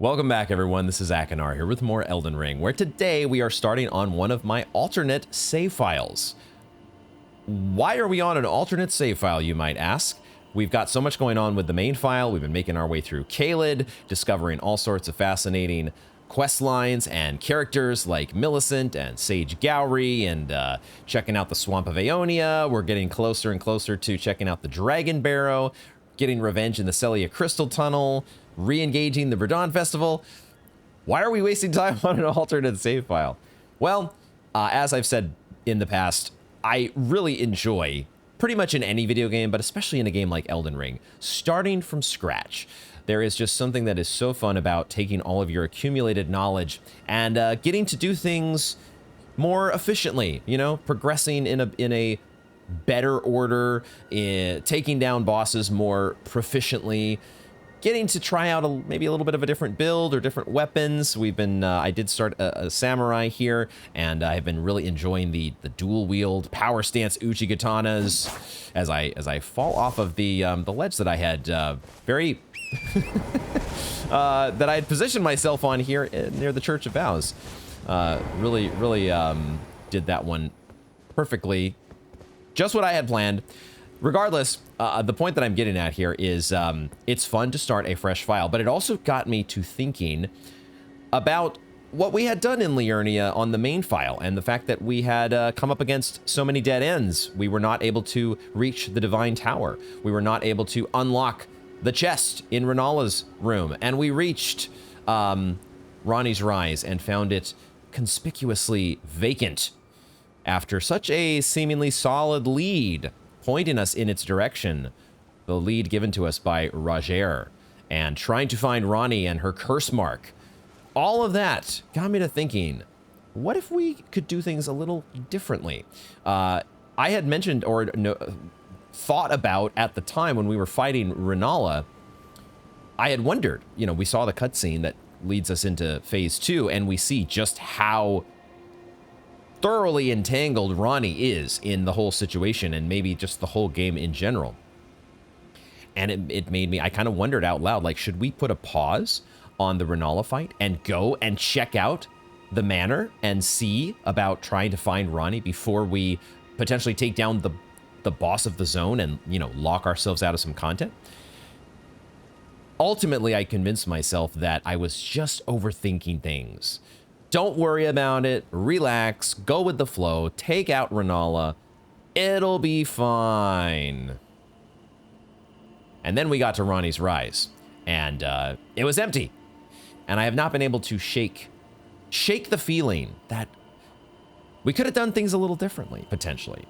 Welcome back, everyone. This is Akanar here with more Elden Ring, where today we are starting on one of my alternate save files. Why are we on an alternate save file, you might ask? We've got so much going on with the main file. We've been making our way through Caelid, discovering all sorts of fascinating quest lines and characters like Millicent and Sage Gowry, and checking out the Swamp of Aeonia. We're getting closer and closer to checking out the Dragon Barrow, getting revenge in the Sellia Crystal Tunnel, re-engaging the Verdun Festival. Why are we wasting time on an alternate save file? Well, as I've said in the past, I really enjoy, pretty much in any video game, but especially in a game like Elden Ring, starting from scratch. There is just something that is so fun about taking all of your accumulated knowledge and getting to do things more efficiently, you know, progressing in a better order, taking down bosses more proficiently, getting to try out maybe a little bit of a different build or different weapons. We've been, I did start a samurai here, and I've been really enjoying the dual wield power stance uchi katanas as I fall off of the ledge that I had that I had positioned myself on here near the Church of Vows. Really did that one perfectly, just what I had planned. Regardless, the point that I'm getting at here is it's fun to start a fresh file, but it also got me to thinking about what we had done in Liurnia on the main file and the fact that we had come up against so many dead ends. We were not able to reach the Divine Tower. We were not able to unlock the chest in Renala's room, and we reached Ranni's Rise and found it conspicuously vacant after such a seemingly solid lead pointing us in its direction, the lead given to us by Roger, and trying to find Ranni and her curse mark. All of that got me to thinking, what if we could do things a little differently? I had mentioned or thought about at the time when we were fighting Renala, I had wondered, you know, we saw the cutscene that leads us into phase 2, and we see just how thoroughly entangled Ranni is in the whole situation, and maybe just the whole game in general. And it made me, I kind of wondered out loud, like, should we put a pause on the Renala fight and go and check out the manor and see about trying to find Ranni before we potentially take down the boss of the zone and, you know, lock ourselves out of some content? Ultimately, I convinced myself that I was just overthinking things. Don't worry about it, relax, go with the flow, take out Renala, it'll be fine. And then we got to Ranni's Rise, and it was empty. And I have not been able to shake the feeling that we could have done things a little differently, potentially.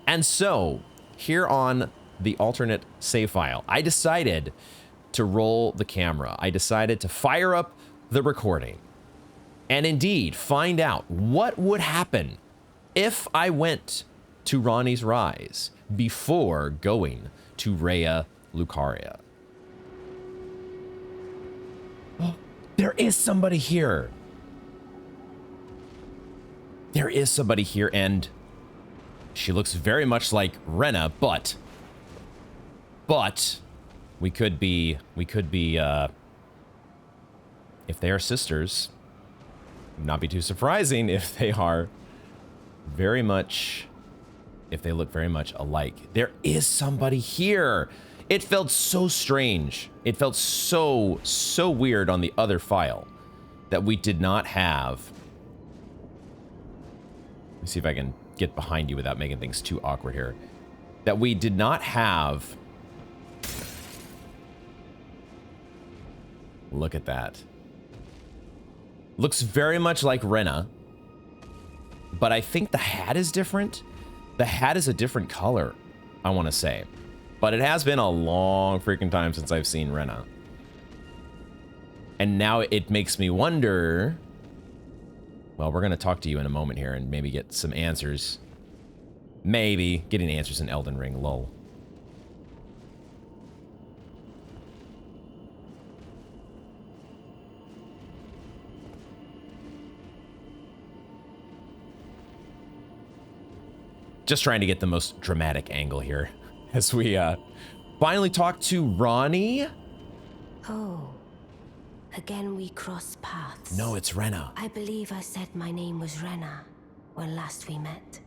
And so, here on the alternate save file, I decided to roll the camera. I decided to fire up the recording and indeed find out what would happen if I went to Ranni's Rise before going to Rhea Lucaria. Oh, there is somebody here. There is somebody here, and she looks very much like Renna, but we could be, if they are sisters, not be too surprising if they are very much, if they look very much alike. There is somebody here. It felt so strange. It felt so weird on the other file that we did not have. Let me see if I can get behind you without making things too awkward here. That we did not have. Look at that. Looks very much like Renna, but I think the hat is different. The hat is a different color, I want to say. But it has been a long freaking time since I've seen Renna. And now it makes me wonder. Well, we're going to talk to you in a moment here and maybe get some answers. Maybe getting answers in Elden Ring, lol. Just trying to get the most dramatic angle here as we finally talk to Ranni. Oh, Again we cross paths. No, it's Renna. I believe I said my name was Renna when last we met.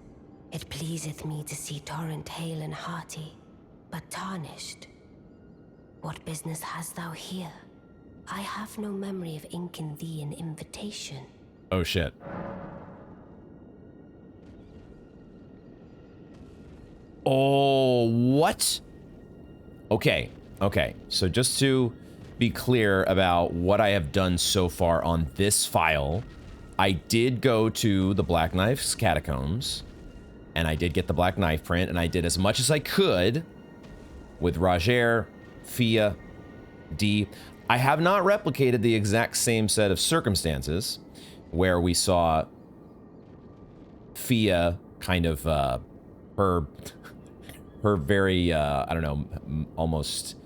It pleaseth me to see Torrent hale and hearty, but tarnished. What business hast thou here? I have no memory of inking thee an invitation. Oh shit. Oh, what? Okay, okay. So just to be clear about what I have done so far on this file, I did go to the Black Knife's catacombs, and I did get the Black Knife print, and I did as much as I could with Roger, Fia, D. I have not replicated the exact same set of circumstances where we saw Fia kind of, her very, I don't know, almost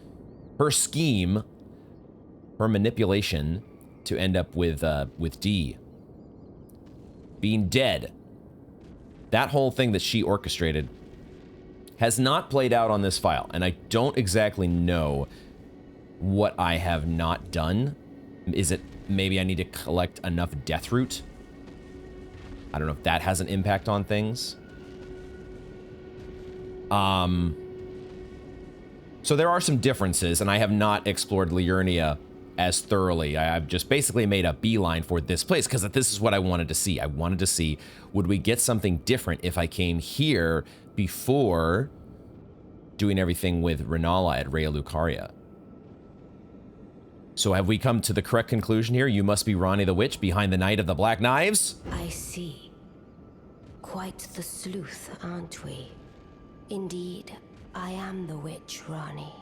her scheme, her manipulation to end up with D being dead. That whole thing that she orchestrated has not played out on this file, and I don't exactly know what I have not done. Is it maybe I need to collect enough death root? I don't know if that has an impact on things. So there are some differences, and I have not explored Liurnia as thoroughly. I've just basically made a beeline for this place because this is what I wanted to see. I wanted to see, would we get something different if I came here before doing everything with Renala at Rhea Lucaria? So have we come to the correct conclusion here? You must be Ranni the Witch behind the Knight of the Black Knives? I see. Quite the sleuth, aren't we? Indeed, I am the witch, Ranni.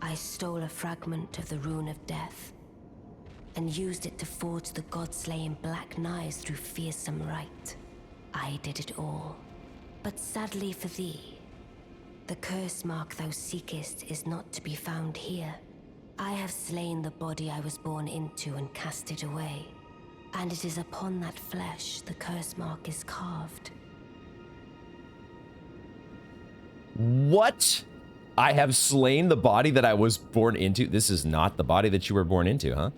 I stole a fragment of the Rune of Death and used it to forge the god-slaying black knives through fearsome rite. I did it all. But sadly for thee, the curse mark thou seekest is not to be found here. I have slain the body I was born into and cast it away, and it is upon that flesh the curse mark is carved. What? I have slain the body that I was born into? This is not the body that you were born into, huh?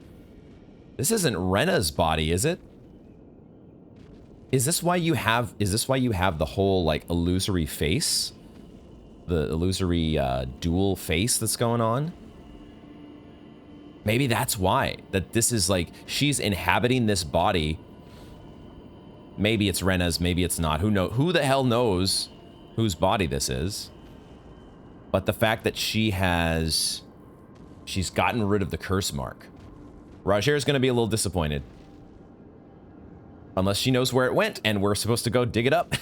This isn't Renna's body, is it? Is this why you have the whole like illusory face? The illusory dual face that's going on? Maybe that's why. That this is like, she's inhabiting this body. Maybe it's Renna's, maybe it's not. Who the hell knows whose body this is? But the fact that she's gotten rid of the curse mark. Roger's gonna be a little disappointed. Unless she knows where it went and we're supposed to go dig it up.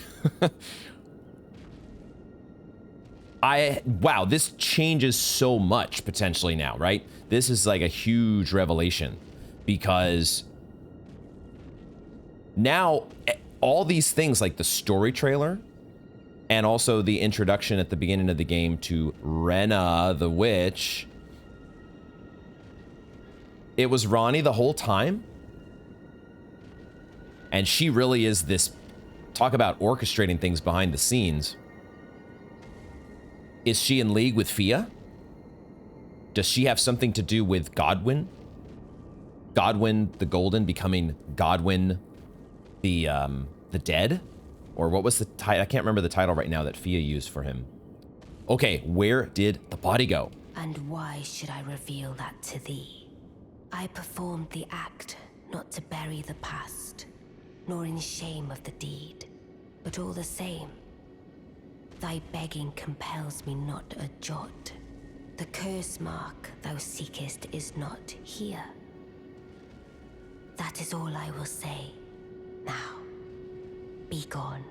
Wow, this changes so much potentially now, right? This is like a huge revelation because now all these things like the story trailer and also the introduction at the beginning of the game to Renna the Witch, it was Ranni the whole time. And she really is this, talk about orchestrating things behind the scenes. Is she in league with Fia? Does she have something to do with Godwyn? Godwyn the Golden becoming Godwyn the Dead? Or what was the title? I can't remember the title right now that Fia used for him. Okay, where did the body go? And why should I reveal that to thee? I performed the act not to bury the past, nor in shame of the deed, but all the same, thy begging compels me not a jot. The curse mark thou seekest is not here. That is all I will say. Now, be gone.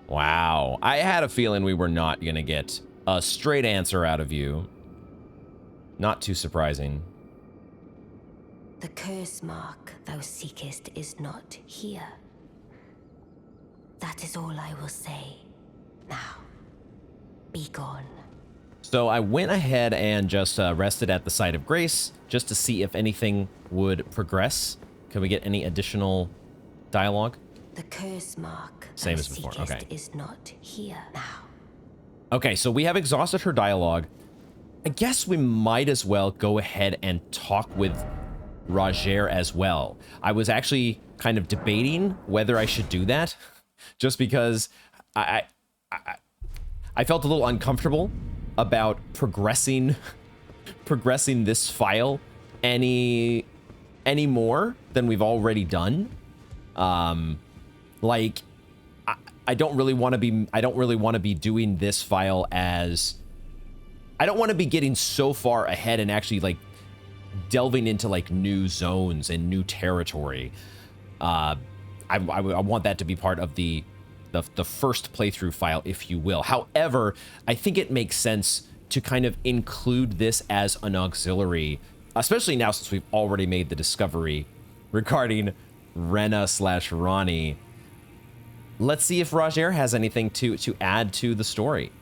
Wow, I had a feeling we were not gonna get a straight answer out of you. Not too surprising. The curse mark thou seekest is not here. That is all I will say. Now, be gone. So I went ahead and just rested at the site of grace just to see if anything would progress. Can we get any additional dialogue? The curse mark Same as before. Okay. is not here now. Okay, so we have exhausted her dialogue. I guess we might as well go ahead and talk with Roger as well. I was actually kind of debating whether I should do that, just because I felt a little uncomfortable about progressing this file any more than we've already done. Like I don't really want to be doing this file as I don't want to be getting so far ahead and actually like delving into like new zones and new territory. I want that to be part of the first playthrough file, if you will. However, I think it makes sense to kind of include this as an auxiliary, especially now since we've already made the discovery regarding Ranni/Ranni. Let's see if Roger has anything to add to the story.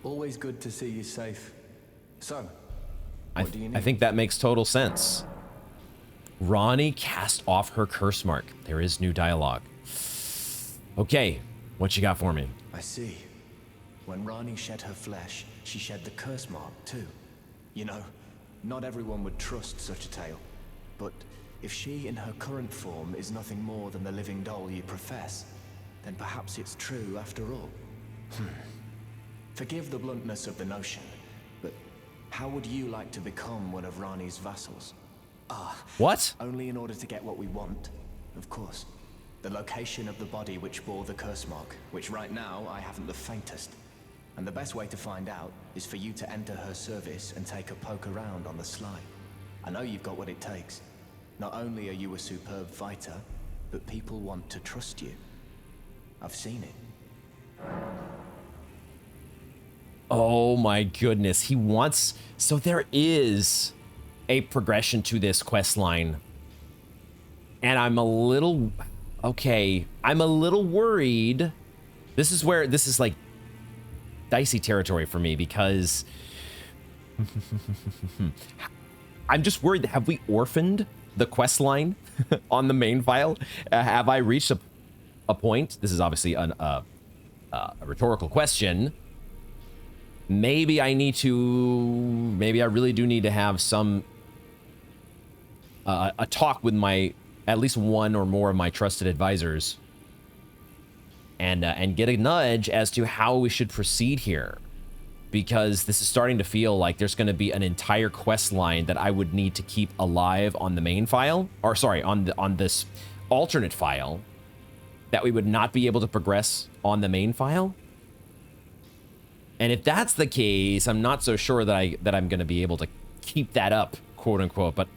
Always good to see you safe. So, what do you need? I think that makes total sense. Ranni cast off her curse mark. There is new dialogue. Okay, what you got for me? I see. When Ranni shed her flesh, she shed the curse mark too. You know, not everyone would trust such a tale. But if she in her current form is nothing more than the living doll you profess, then perhaps it's true after all. Forgive the bluntness of the notion, but how would you like to become one of Ranni's vassals? What? Only in order to get what we want, of course. The location of the body which bore the curse mark, which right now I haven't the faintest. And the best way to find out is for you to enter her service and take a poke around on the sly. I know you've got what it takes. Not only are you a superb fighter, but people want to trust you. I've seen it. Oh my goodness, he wants... So there is a progression to this quest line. And I'm a little... Okay, I'm a little worried. This is like dicey territory for me because... I'm just worried, have we orphaned the quest line on the main file? Have I reached a point? This is obviously a rhetorical question. Maybe I really do need to have some a talk with at least one or more of my trusted advisors and get a nudge as to how we should proceed here, because this is starting to feel like there's going to be an entire quest line that I would need to keep alive on the main file, or sorry, on this alternate file, that we would not be able to progress on the main file. And if that's the case, I'm not so sure that I'm going to be able to keep that up, quote unquote. But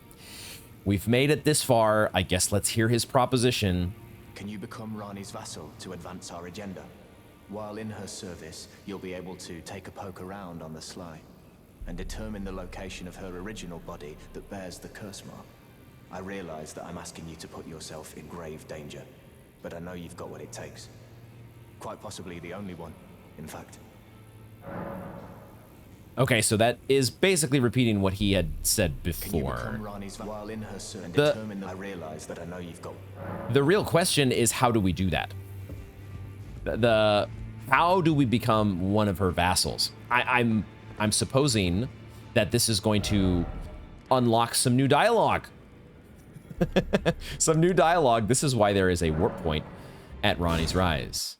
we've made it this far. I guess let's hear his proposition. Can you become Ranni's vassal to advance our agenda? While in her service, you'll be able to take a poke around on the sly and determine the location of her original body that bears the curse mark. I realize that I'm asking you to put yourself in grave danger, but I know you've got what it takes. Quite possibly the only one, in fact. Okay, so that is basically repeating what he had said before. Can you become Ranni's while in her service and determine that I realize that I know you've got... The real question is, how do we do that? How do we become one of her vassals? I'm supposing that this is going to unlock some new dialogue. Some new dialogue. This is why there is a warp point at Ranni's Rise.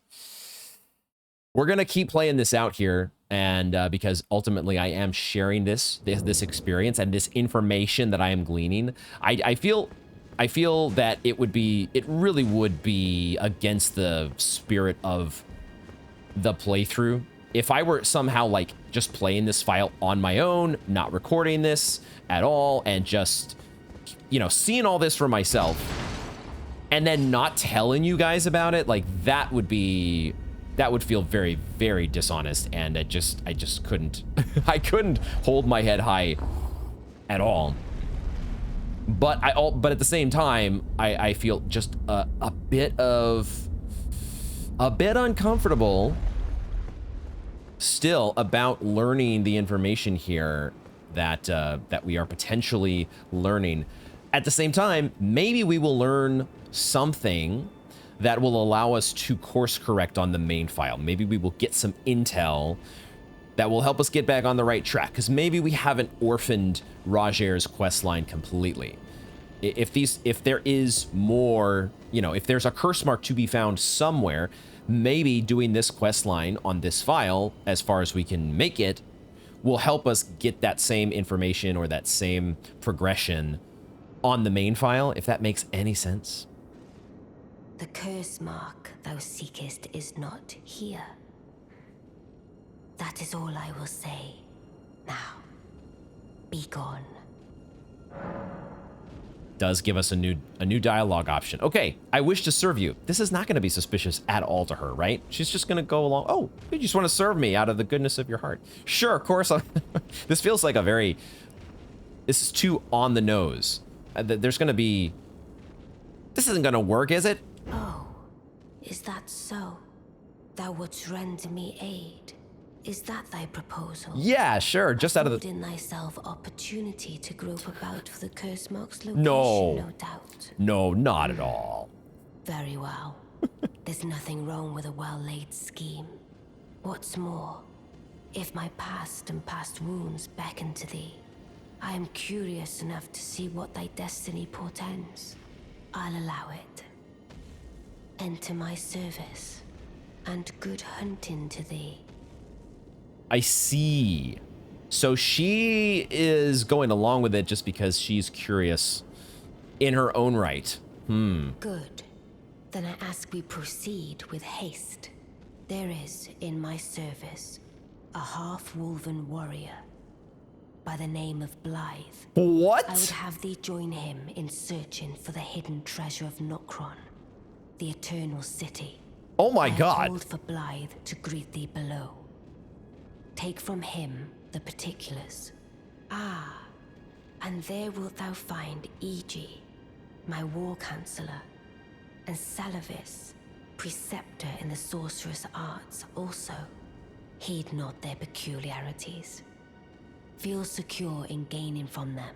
We're gonna keep playing this out here, and because ultimately I am sharing this experience and this information that I am gleaning. I feel that it really would be against the spirit of the playthrough if I were somehow like just playing this file on my own, not recording this at all, and just, you know, seeing all this for myself and then not telling you guys about it. Like that would feel very, very dishonest, and I just couldn't I couldn't hold my head high at all. But at the same time, I feel just a bit uncomfortable still about learning the information here that we are potentially learning. At the same time, maybe we will learn something that will allow us to course correct on the main file. Maybe we will get some intel that will help us get back on the right track, because maybe we haven't orphaned Roger's questline completely. If there is more, you know, if there's a curse mark to be found somewhere, maybe doing this questline on this file, as far as we can make it, will help us get that same information or that same progression on the main file, if that makes any sense. The curse mark thou seekest is not here. That is all I will say. Now, be gone. Does give us a new dialogue option. Okay, I wish to serve you. This is not going to be suspicious at all to her, right? She's just going to go along. Oh, you just want to serve me out of the goodness of your heart. Sure, of course. This feels like this is too on the nose. There's going to be... This isn't going to work, is it? Oh, is that so? Thou wouldst render me aid. Is that thy proposal? Yeah, sure. Just out of the... Affording thyself opportunity to grope about for the curse mark's location, No. no doubt. No, not at all. Very well. There's nothing wrong with a well-laid scheme. What's more, if my past and past wounds beckon to thee, I am curious enough to see what thy destiny portends. I'll allow it. Enter my service, and good hunting to thee. I see. So she is going along with it just because she's curious in her own right. Good. Then I ask we proceed with haste. There is, in my service, a half-wolven warrior by the name of Blythe. What? I would have thee join him in searching for the hidden treasure of Nokron, the Eternal City. Oh my I have God. told for Blythe to greet thee below. Take from him the particulars. Ah, and there wilt thou find Iji, my war counselor, and Salavis, preceptor in the sorcerous arts also. Heed not their peculiarities. Feel secure in gaining from them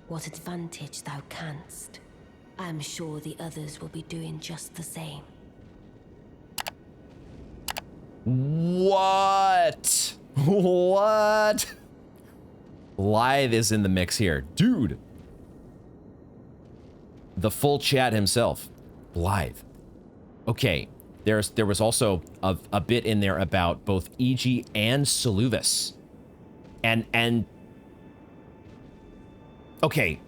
what advantage thou canst. I am sure the others will be doing just the same. What? What? Blythe is in the mix here. Dude. The full Chad himself. Blythe. Okay. There was also a bit in there about both E.G. and Seleuvis. And okay.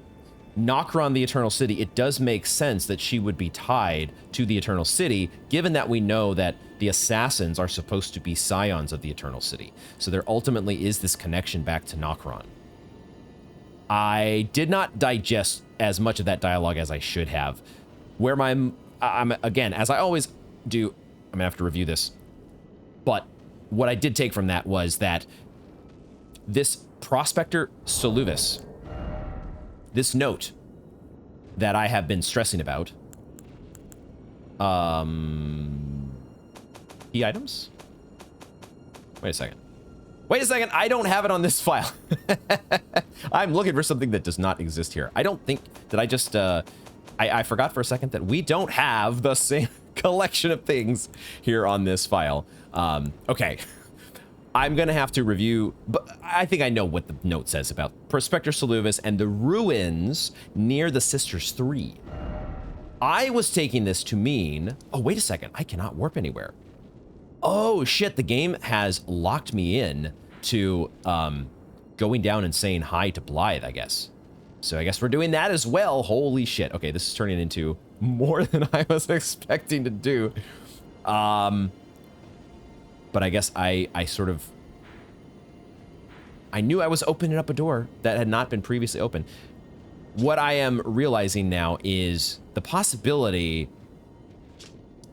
Nokron, the Eternal City, it does make sense that she would be tied to the Eternal City, given that we know that the assassins are supposed to be scions of the Eternal City. So there ultimately is this connection back to Nokron. I did not digest as much of that dialogue as I should have. Where I'm again, as I always do, I'm gonna have to review this. But what I did take from that was that this Prospector Seleuvis, this note that I have been stressing about, key items? Wait a second. Wait a second, I don't have it on this file. I'm looking for something that does not exist here. I don't think that I just, I forgot for a second that we don't have the same collection of things here on this file. Okay. I'm gonna have to review, but I think I know what the note says about Prospector Seleuvis and the ruins near the Sisters 3. I was taking this to mean, oh, wait a second, I cannot warp anywhere. Oh shit, the game has locked me in to going down and saying hi to Blythe, I guess. So I guess we're doing that as well. Holy shit. Okay, this is turning into more than I was expecting to do. But I guess I knew I was opening up a door that had not been previously open. What I am realizing now is the possibility,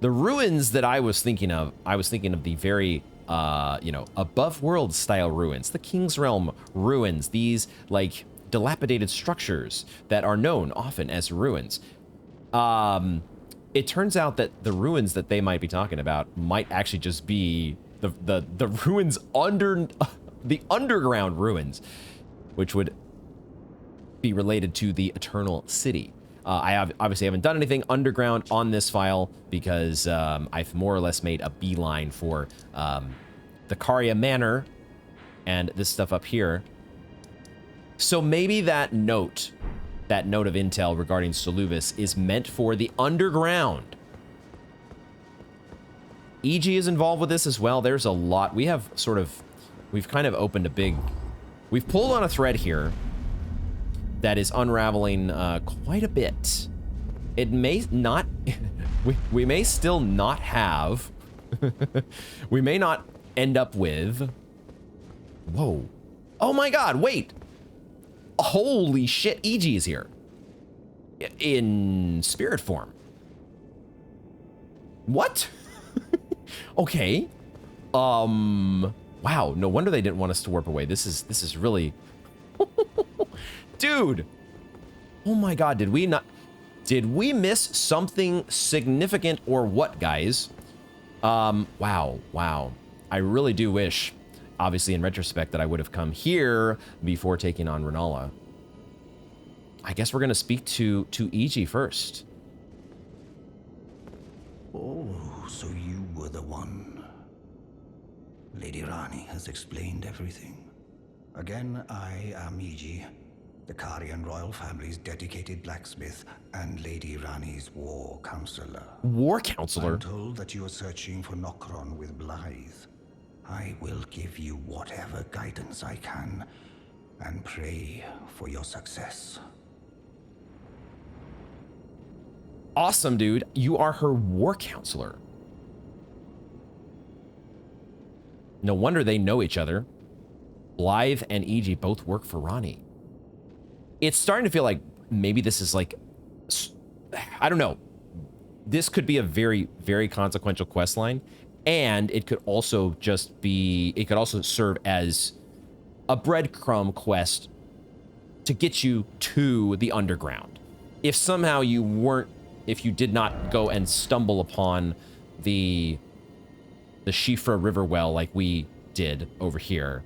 the ruins that I was thinking of the very, above world style ruins, the King's Realm ruins, these like dilapidated structures that are known often as ruins. It turns out that the ruins that they might be talking about might actually just be the ruins under the underground ruins, which would be related to the Eternal City. I obviously haven't done anything underground on this file because I've more or less made a beeline for the Caria Manor and this stuff up here. So maybe that note of intel regarding Seluvus is meant for the underground. EG is involved with this as well. There's a lot. We've kind of opened we've pulled on a thread here that is unraveling quite a bit. It may not, we may still not have, we may not end up with, whoa. Oh my God, wait. Holy shit, EG is here. In spirit form. What? Okay. Wow, no wonder they didn't want us to warp away. This is really... Dude! Oh my God, did we miss something significant or what, guys? Wow. I really do wish, obviously in retrospect, that I would have come here before taking on Renala. I guess we're gonna speak to EG first. Oh, so you were the one. Lady Ranni has explained everything. Again, I am EG, the Karian royal family's dedicated blacksmith and Lady Ranni's war counselor. War counselor? I'm told that you are searching for Nokron with Blythe. I will give you whatever guidance I can and pray for your success. Awesome, dude. You are her war counselor. No wonder they know each other. Blythe and EG both work for Ranni. It's starting to feel like maybe this is like, I don't know. This could be a very, very consequential quest line, and it could also just be, it could also serve as a breadcrumb quest to get you to the underground. If somehow if you did not go and stumble upon the Shifra River well like we did over here.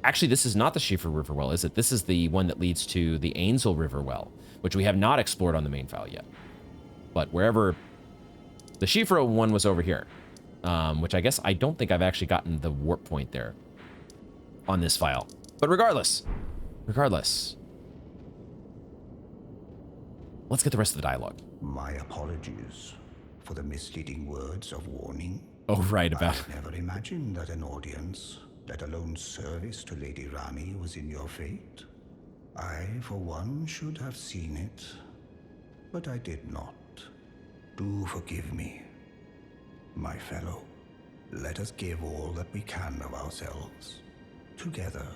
Actually, this is not the Shifra River well, is it? This is the one that leads to the Ainsel River well, which we have not explored on the main file yet. But wherever the Shifra one was over here, which I guess I don't think I've actually gotten the warp point there on this file. But regardless, let's get the rest of the dialogue. My apologies for the misleading words of warning. Oh, right, about... I never imagined that an audience, let alone service to Lady Ranni, was in your fate. I, for one, should have seen it, but I did not. Do forgive me, my fellow. Let us give all that we can of ourselves, together,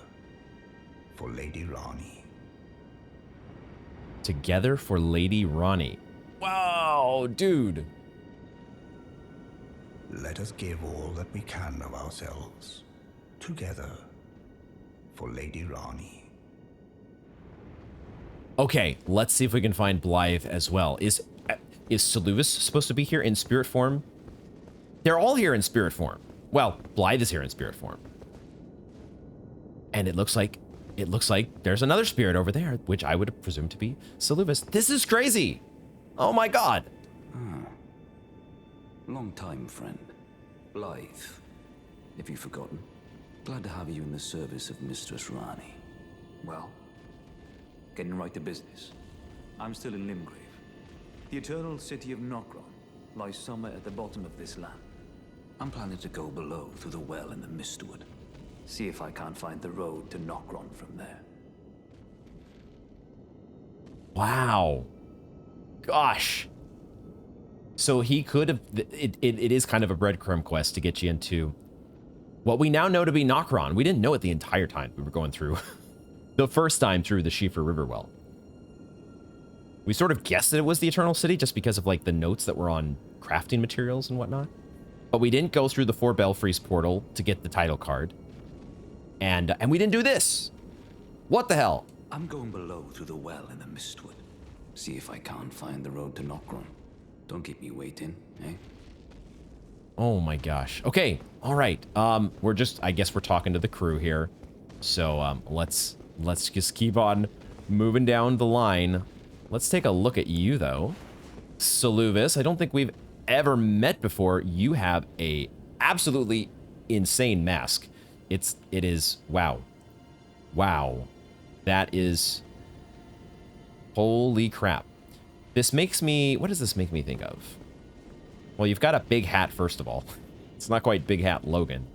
for Lady Ranni. Together for Lady Ranni. Wow, dude. Let us give all that we can of ourselves, together, for Lady Ranni. Okay, let's see if we can find Blythe as well. Is Seluvus supposed to be here in spirit form? They're all here in spirit form. Well, Blythe is here in spirit form. And it looks like there's another spirit over there, which I would presume to be Seluvus. This is crazy. Oh my God. Long time, friend. Blythe. If you've forgotten, glad to have you in the service of Mistress Ranni. Well, getting right to business. I'm still in Limgrave. The eternal city of Nokron lies somewhere at the bottom of this land. I'm planning to go below through the well in the Mistwood. See if I can't find the road to Nokron from there. Wow. Gosh. So he could have... It is kind of a breadcrumb quest to get you into what we now know to be Nokron. We didn't know it the entire time we were going through. The first time through the Shifra River well. We sort of guessed that it was the Eternal City just because of like the notes that were on crafting materials and whatnot. But we didn't go through the 4 Belfries portal to get the title card. And we didn't do this. What the hell? I'm going below through the well in the Mistwood. See if I can't find the road to Nokron. Don't keep me waiting, eh? Oh my gosh. Okay. All right. We're just, I guess we're talking to the crew here. So, let's just keep on moving down the line. Let's take a look at you though. Seluvus, I don't think we've ever met before. You have a absolutely insane mask. it is, wow. Wow. That is, holy crap. This makes me, what does this make me think of? Well, you've got a big hat, first of all. It's not quite Big Hat Logan,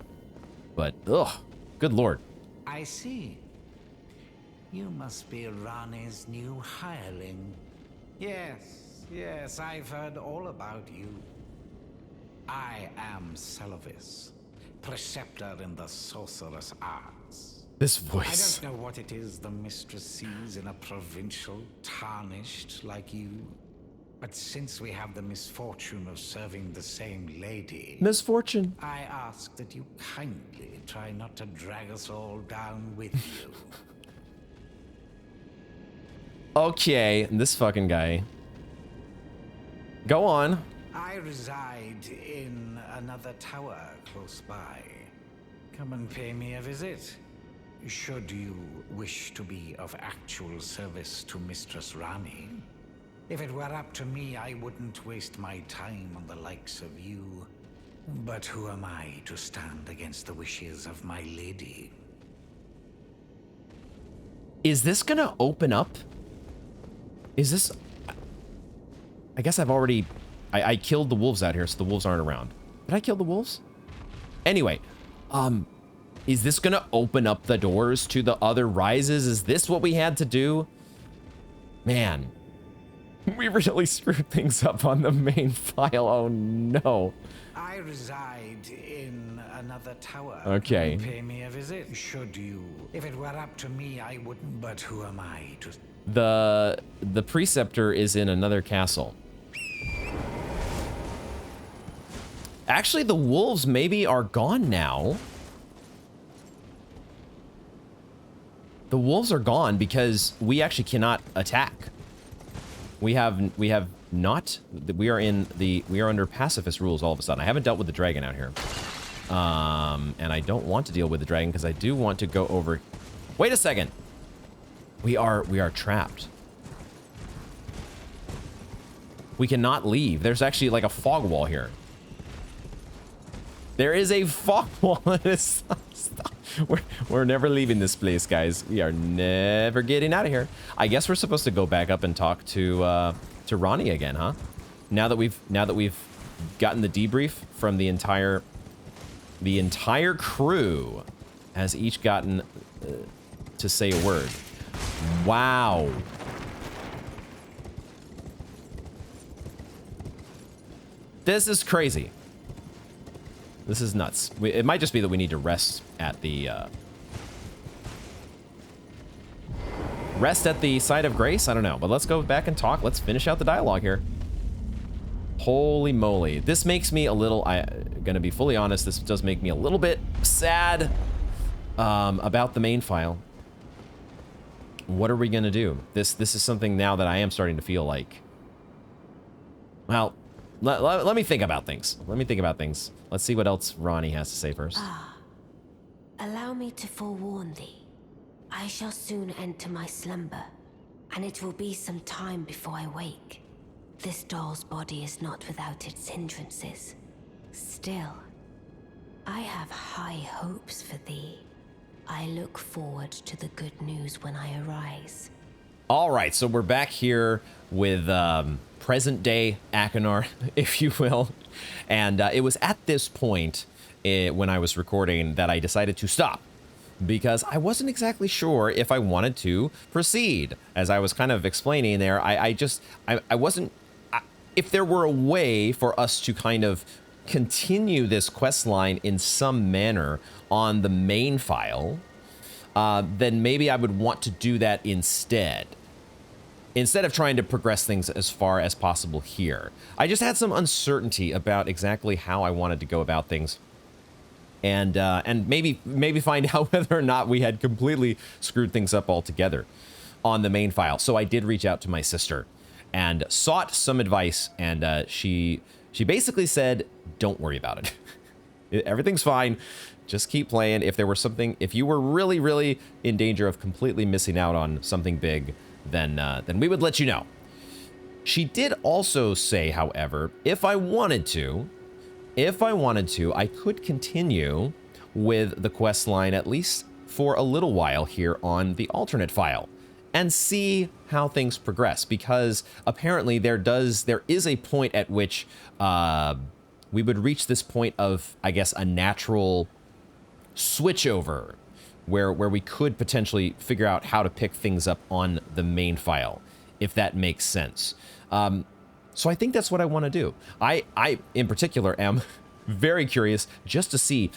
but ugh, good lord. I see. You must be Ranni's new hireling. Yes, I've heard all about you. I am Selvis, preceptor in the sorcerous arts. This voice. I don't know what it is the mistress sees in a provincial tarnished like you. But since we have the misfortune of serving the same lady... Misfortune. I ask that you kindly try not to drag us all down with you. Okay, this fucking guy. Go on. I reside in another tower close by. Come and pay me a visit. Should you wish to be of actual service to Mistress Ranni. If it were up to me, I wouldn't waste my time on the likes of you. But who am I to stand against the wishes of my lady? Is this gonna open up? Is this... I guess I've already... I killed the wolves out here, so the wolves aren't around. Did I kill the wolves? Anyway, is this gonna open up the doors to the other rises? Is this what we had to do? Man. We really screwed things up on the main file. Oh no. I reside in another tower. Okay. Come pay me a visit. Should you? If it were up to me, I wouldn't. But who am I to... The preceptor is in another castle. Actually, the wolves maybe are gone now. The wolves are gone because we actually cannot attack. We are under pacifist rules all of a sudden. I haven't dealt with the dragon out here. And I don't want to deal with the dragon because I do want to go over. Wait a second. We are trapped. We cannot leave. There's actually like a fog wall here. There is a fog wall. We're never leaving this place, guys. We are never getting out of here. I guess we're supposed to go back up and talk to Ranni again, huh? Now that we've gotten the debrief from the entire crew has each gotten to say a word. Wow. This is crazy. This is nuts. It might just be that we need to rest at the site of grace. I don't know, but let's go back and talk. Let's finish out the dialogue here. Holy moly. This makes me a little, gonna be fully honest, this does make me a little bit sad about the main file. What are we gonna do? This is something now that I am starting to feel like, well, let me think about things. Let's see what else Ranni has to say first. Allow me to forewarn thee. I shall soon enter my slumber, and it will be some time before I wake. This doll's body is not without its hindrances. Still, I have high hopes for thee. I look forward to the good news when I arise. All right, so we're back here with present day Akinar, if you will. And it was at this point when I was recording that I decided to stop because I wasn't exactly sure if I wanted to proceed. As I was kind of explaining there, I wasn't, if there were a way for us to kind of continue this quest line in some manner on the main file, then maybe I would want to do that instead of trying to progress things as far as possible here. I just had some uncertainty about exactly how I wanted to go about things, and maybe find out whether or not we had completely screwed things up altogether on the main file. So I did reach out to my sister and sought some advice, and she basically said, "Don't worry about it. Everything's fine. Just keep playing. If you were really, really in danger of completely missing out on something big, then we would let you know." She did also say, however, if I wanted to, I could continue with the quest line, at least for a little while here on the alternate file, and see how things progress, because apparently there is a point at which we would reach this point of, I guess, a natural switchover where we could potentially figure out how to pick things up on the main file, if that makes sense. So I think that's what I want to do. I in particular am very curious just to see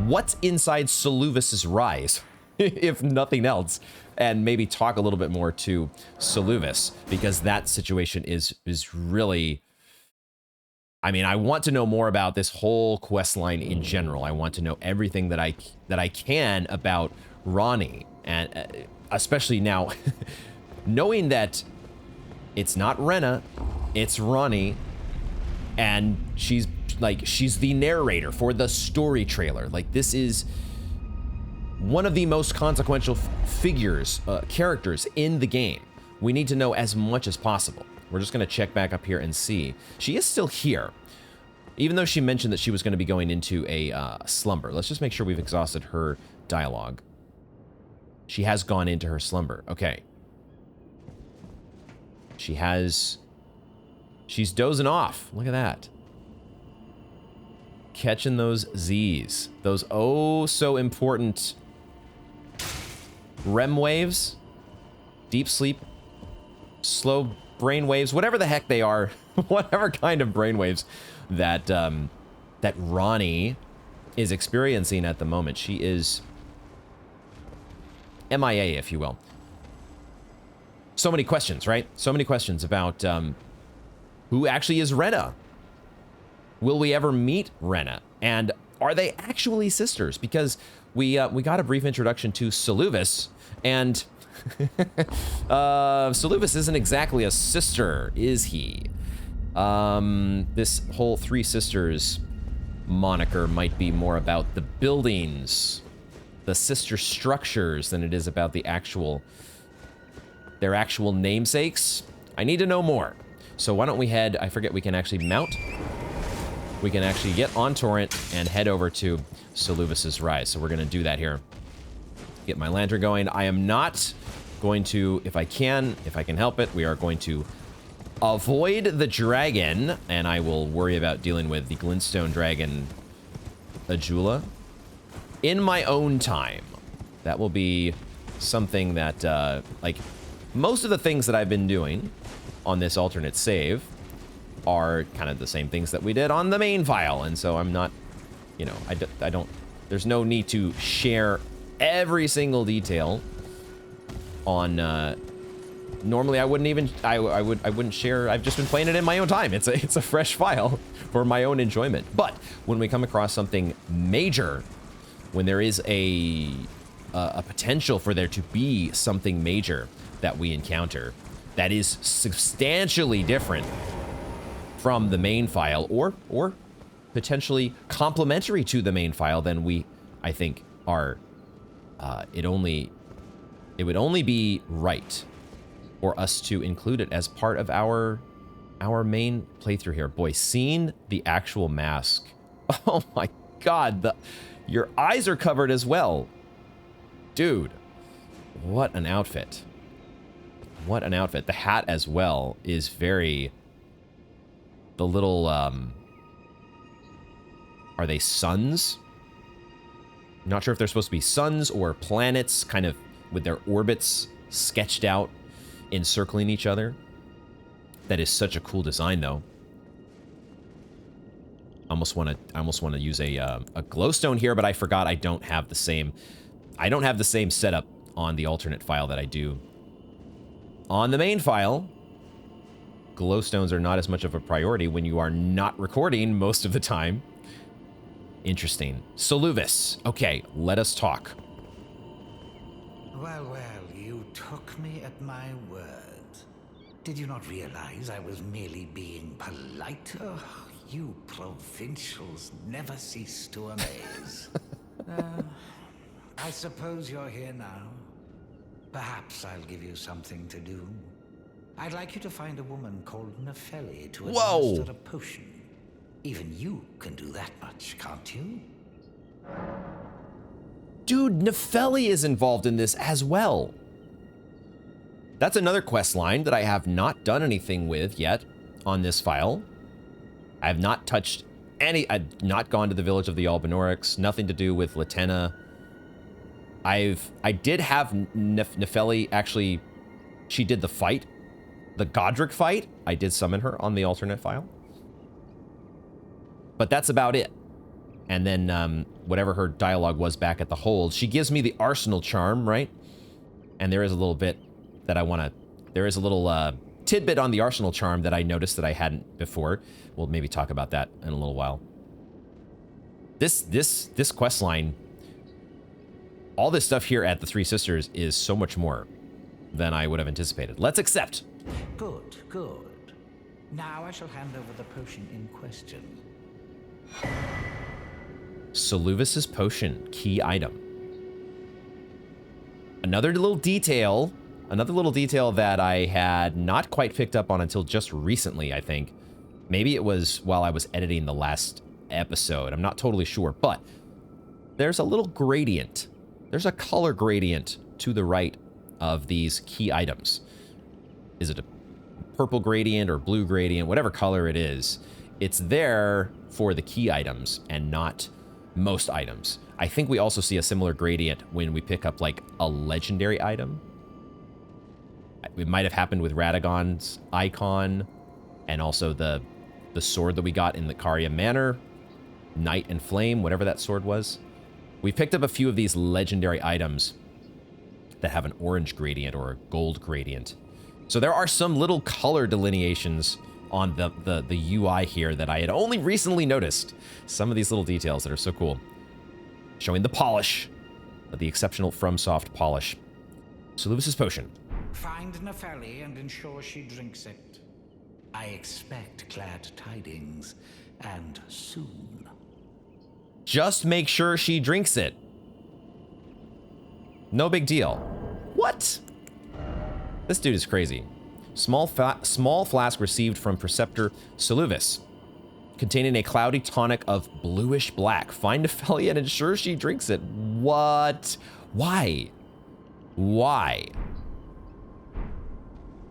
what's inside Seluvus's rise, if nothing else, and maybe talk a little bit more to Seluvus, because that situation is really, I mean, I want to know more about this whole quest line in general. I want to know everything that I can about Ranni, and especially now knowing that it's not Renna, it's Ranni, and she's the narrator for the story trailer. Like, this is one of the most consequential figures, characters in the game. We need to know as much as possible. We're just going to check back up here and see. She is still here, even though she mentioned that she was going to be going into a slumber. Let's just make sure we've exhausted her dialogue. She has gone into her slumber. Okay. She's dozing off. Look at that. Catching those Z's. Those oh so important REM waves, deep sleep, slow brain waves, whatever the heck they are, whatever kind of brain waves that that Ranni is experiencing at the moment. She is MIA, if you will. So many questions, right? So many questions about who actually is Renna. Will we ever meet Renna? And are they actually sisters? Because we got a brief introduction to Seluvus, and Seluvus isn't exactly a sister, is he? This whole Three Sisters moniker might be more about the buildings, the sister structures, than it is about the their actual namesakes. I need to know more. So why don't we head, I forget we can actually mount. We can actually get on Torrent and head over to Seluvus's Rise. So we're going to do that here. Get my lantern going. I am not going to, if I can help it, we are going to avoid the dragon, and I will worry about dealing with the glintstone dragon Ajula in my own time. That will be something that, like, most of the things that I've been doing on this alternate save are kind of the same things that we did on the main file, and so I'm not, you know, I don't, there's no need to share every single detail on, normally I wouldn't even, I wouldn't share, I've just been playing it in my own time. It's a fresh file for my own enjoyment. But when we come across something major, when there is a potential for there to be something major that we encounter that is substantially different from the main file, or potentially complementary to the main file, then we, I think, are, it would only be right for us to include it as part of our main playthrough here. Boy, seeing the actual mask, oh my god, your eyes are covered as well. Dude, what an outfit. What an outfit. The hat as well is very, the little, are they suns? I'm not sure if they're supposed to be suns or planets, kind of with their orbits sketched out, encircling each other. That is such a cool design, though. I almost want to use a glowstone here, but I forgot I don't have the same setup on the alternate file that I do on the main file. Glowstones are not as much of a priority when you are not recording most of the time. Interesting. Seluvus. Okay, let us talk. Well, you took me at my word. Did you not realize I was merely being polite? Oh, you provincials never cease to amaze. I suppose you're here now. Perhaps I'll give you something to do. I'd like you to find a woman called Nefeli to administer a potion. Even you can do that much, can't you? Dude, Nefeli is involved in this as well. That's another quest line that I have not done anything with yet on this file. I have not touched any, I've not gone to the village of the Albinaurics, nothing to do with Latenna. I did have Nefeli actually, she did the fight, the Godric fight. I did summon her on the alternate file. But that's about it. And then whatever her dialogue was back at the hold, she gives me the Arsenal charm, right? And there is a little bit that I want to, there is a little tidbit on the Arsenal charm that I noticed that I hadn't before. We'll maybe talk about that in a little while. This quest line, all this stuff here at the Three Sisters is so much more than I would have anticipated. Let's accept. Good, good. Now I shall hand over the potion in question. Seluvis's potion, key item. Another little detail that I had not quite picked up on until just recently, I think. Maybe it was while I was editing the last episode. I'm not totally sure, but there's a little gradient. There's a color gradient to the right of these key items. Is it a purple gradient or blue gradient, whatever color it is? It's there for the key items and not most items. I think we also see a similar gradient when we pick up like a legendary item. It might have happened with Radagon's icon and also the sword that we got in the Caria Manor, Knight and Flame, whatever that sword was. We picked up a few of these legendary items that have an orange gradient or a gold gradient. So there are some little color delineations on the UI here that I had only recently noticed. Some of these little details that are so cool. Showing the polish, the exceptional FromSoft polish. Seluvis's potion. Find Nefeli and ensure she drinks it. I expect glad tidings, and soon. Just make sure she drinks it. No big deal. What? This dude is crazy. Small flask received from Preceptor Seluvis, containing a cloudy tonic of bluish black. Find Nefeli and ensure she drinks it. What? Why? Why?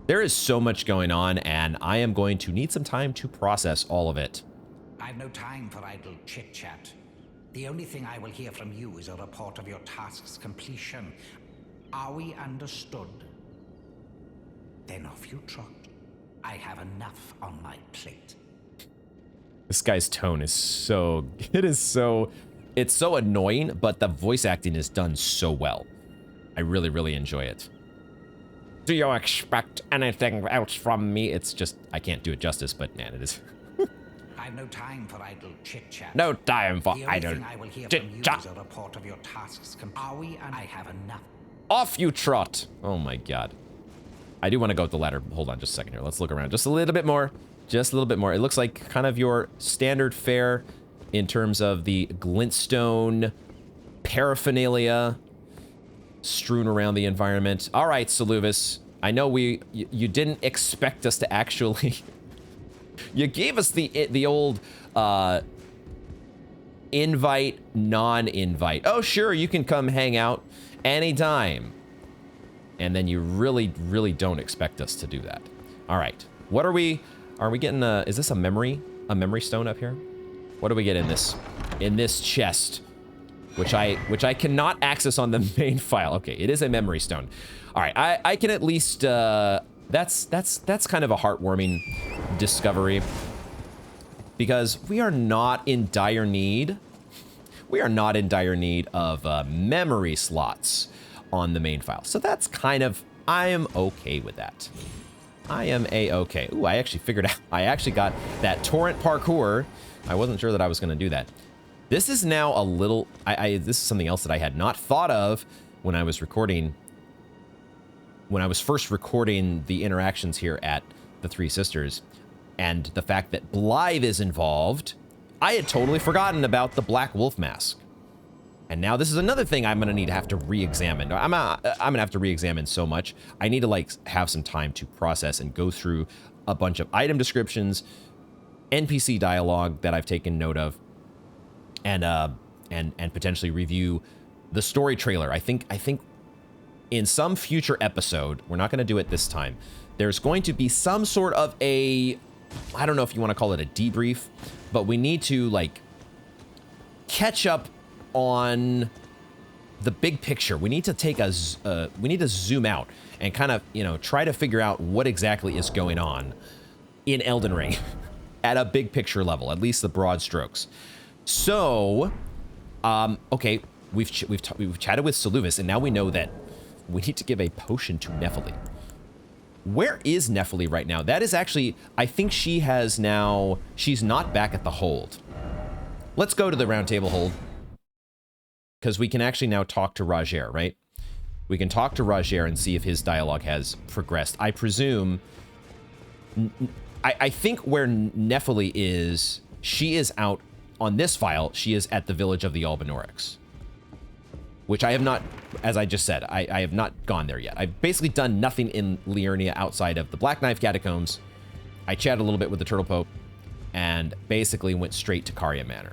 There is so much going on, and I am going to need some time to process all of it. I've no time for idle chit-chat. The only thing I will hear from you is a report of your task's completion. Are we understood? Then off you trot. I have enough on my plate. This guy's tone is so, it's so annoying, but the voice acting is done so well. I really, really enjoy it. Do you expect anything else from me? It's just, I can't do it justice, but man, it is. I've no time for idle chit-chat. No time for idle The only thing I will hear from you is a report of your tasks. Are we? And I have enough. Off you trot. Oh my god. I do want to go up the ladder. Hold on just a second here. Let's look around just a little bit more. Just a little bit more. It looks like kind of your standard fare in terms of the glintstone paraphernalia strewn around the environment. All right, Seluvis. I know you didn't expect us to actually... You gave us the old invite, non-invite. Oh, sure, you can come hang out anytime. And then you really, really don't expect us to do that. All right. What are we getting? Is this a memory stone up here? What do we get in this chest? Which I cannot access on the main file. Okay, it is a memory stone. All right, I can at least, that's kind of a heartwarming discovery because we are not in dire need. We are not in dire need of memory slots on the main file. So that's kind of, I am okay with that. I am a-okay. Ooh, I actually figured out, I actually got that torrent parkour. I wasn't sure that I was gonna do that. This is now a little, this is something else that I had not thought of when I was recording, when I was first recording the interactions here at the Three Sisters, and the fact that Blythe is involved. I had totally forgotten about the Black Wolf mask. And now this is another thing I'm gonna need to have to re-examine. I'm gonna have to re-examine so much. I need to like have some time to process and go through a bunch of item descriptions, NPC dialogue that I've taken note of, and and potentially review the story trailer. I think in some future episode, we're not going to do it this time, there's going to be some sort of a, I don't know if you want to call it a debrief, but we need to like catch up on the big picture. We need to take we need to zoom out and kind of, you know, try to figure out what exactly is going on in Elden Ring at a big picture level, at least the broad strokes. So, okay, we've chatted with Seleuvis, and now we know that we need to give a potion to Nephili. Where is Nephili right now? That is actually, I think she's not back at the hold. Let's go to the round table hold, because we can actually now talk to Roger, right? We can talk to Roger and see if his dialogue has progressed. I presume, I think where Nephili is, she is out on this file. She is at the village of the Albinaurics, which I have not, as I just said, I have not gone there yet. I've basically done nothing in Liurnia outside of the Black Knife Catacombs. I chatted a little bit with the Turtle Pope and basically went straight to Caria Manor.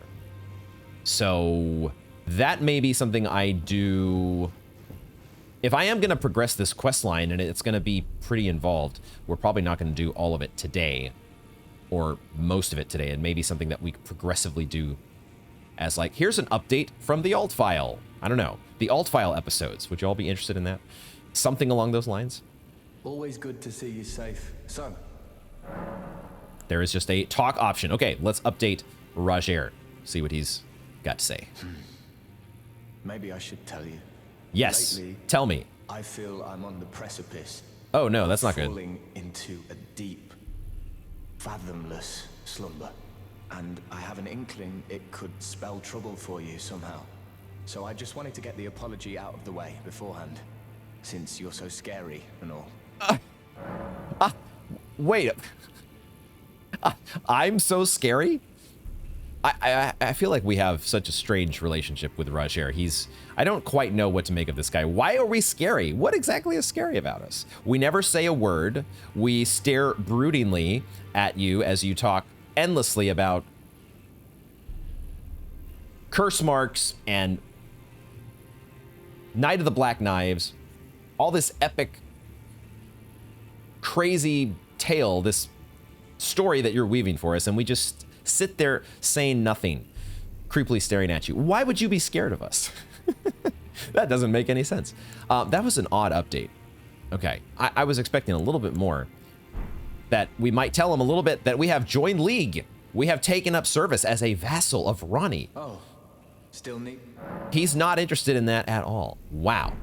So that may be something I do. If I am going to progress this quest line, and it's going to be pretty involved, we're probably not going to do all of it today, or most of it today. It may be something that we progressively do as like, here's an update from the alt file. I don't know. The alt file episodes. Would you all be interested in that? Something along those lines? Always good to see you safe. So, there is just a talk option. Okay, let's update Roger. See what he's got to say. Maybe I should tell you. Yes, Lately, tell me. I feel I'm on the precipice. Oh no, that's not good. Falling into a deep, fathomless slumber. And I have an inkling it could spell trouble for you somehow. So I just wanted to get the apology out of the way beforehand, since you're so scary and all. Wait. I'm so scary? I feel like we have such a strange relationship with Roger. I don't quite know what to make of this guy. Why are we scary? What exactly is scary about us? We never say a word. We stare broodingly at you as you talk endlessly about curse marks and Night of the Black Knives, all this epic, crazy tale, this story that you're weaving for us, and we just sit there saying nothing, creepily staring at you. Why would you be scared of us? That doesn't make any sense. That was an odd update. Okay, I was expecting a little bit more. That we might tell him a little bit that we have joined League. We have taken up service as a vassal of Ranni. Oh, still neat? He's not interested in that at all. Wow.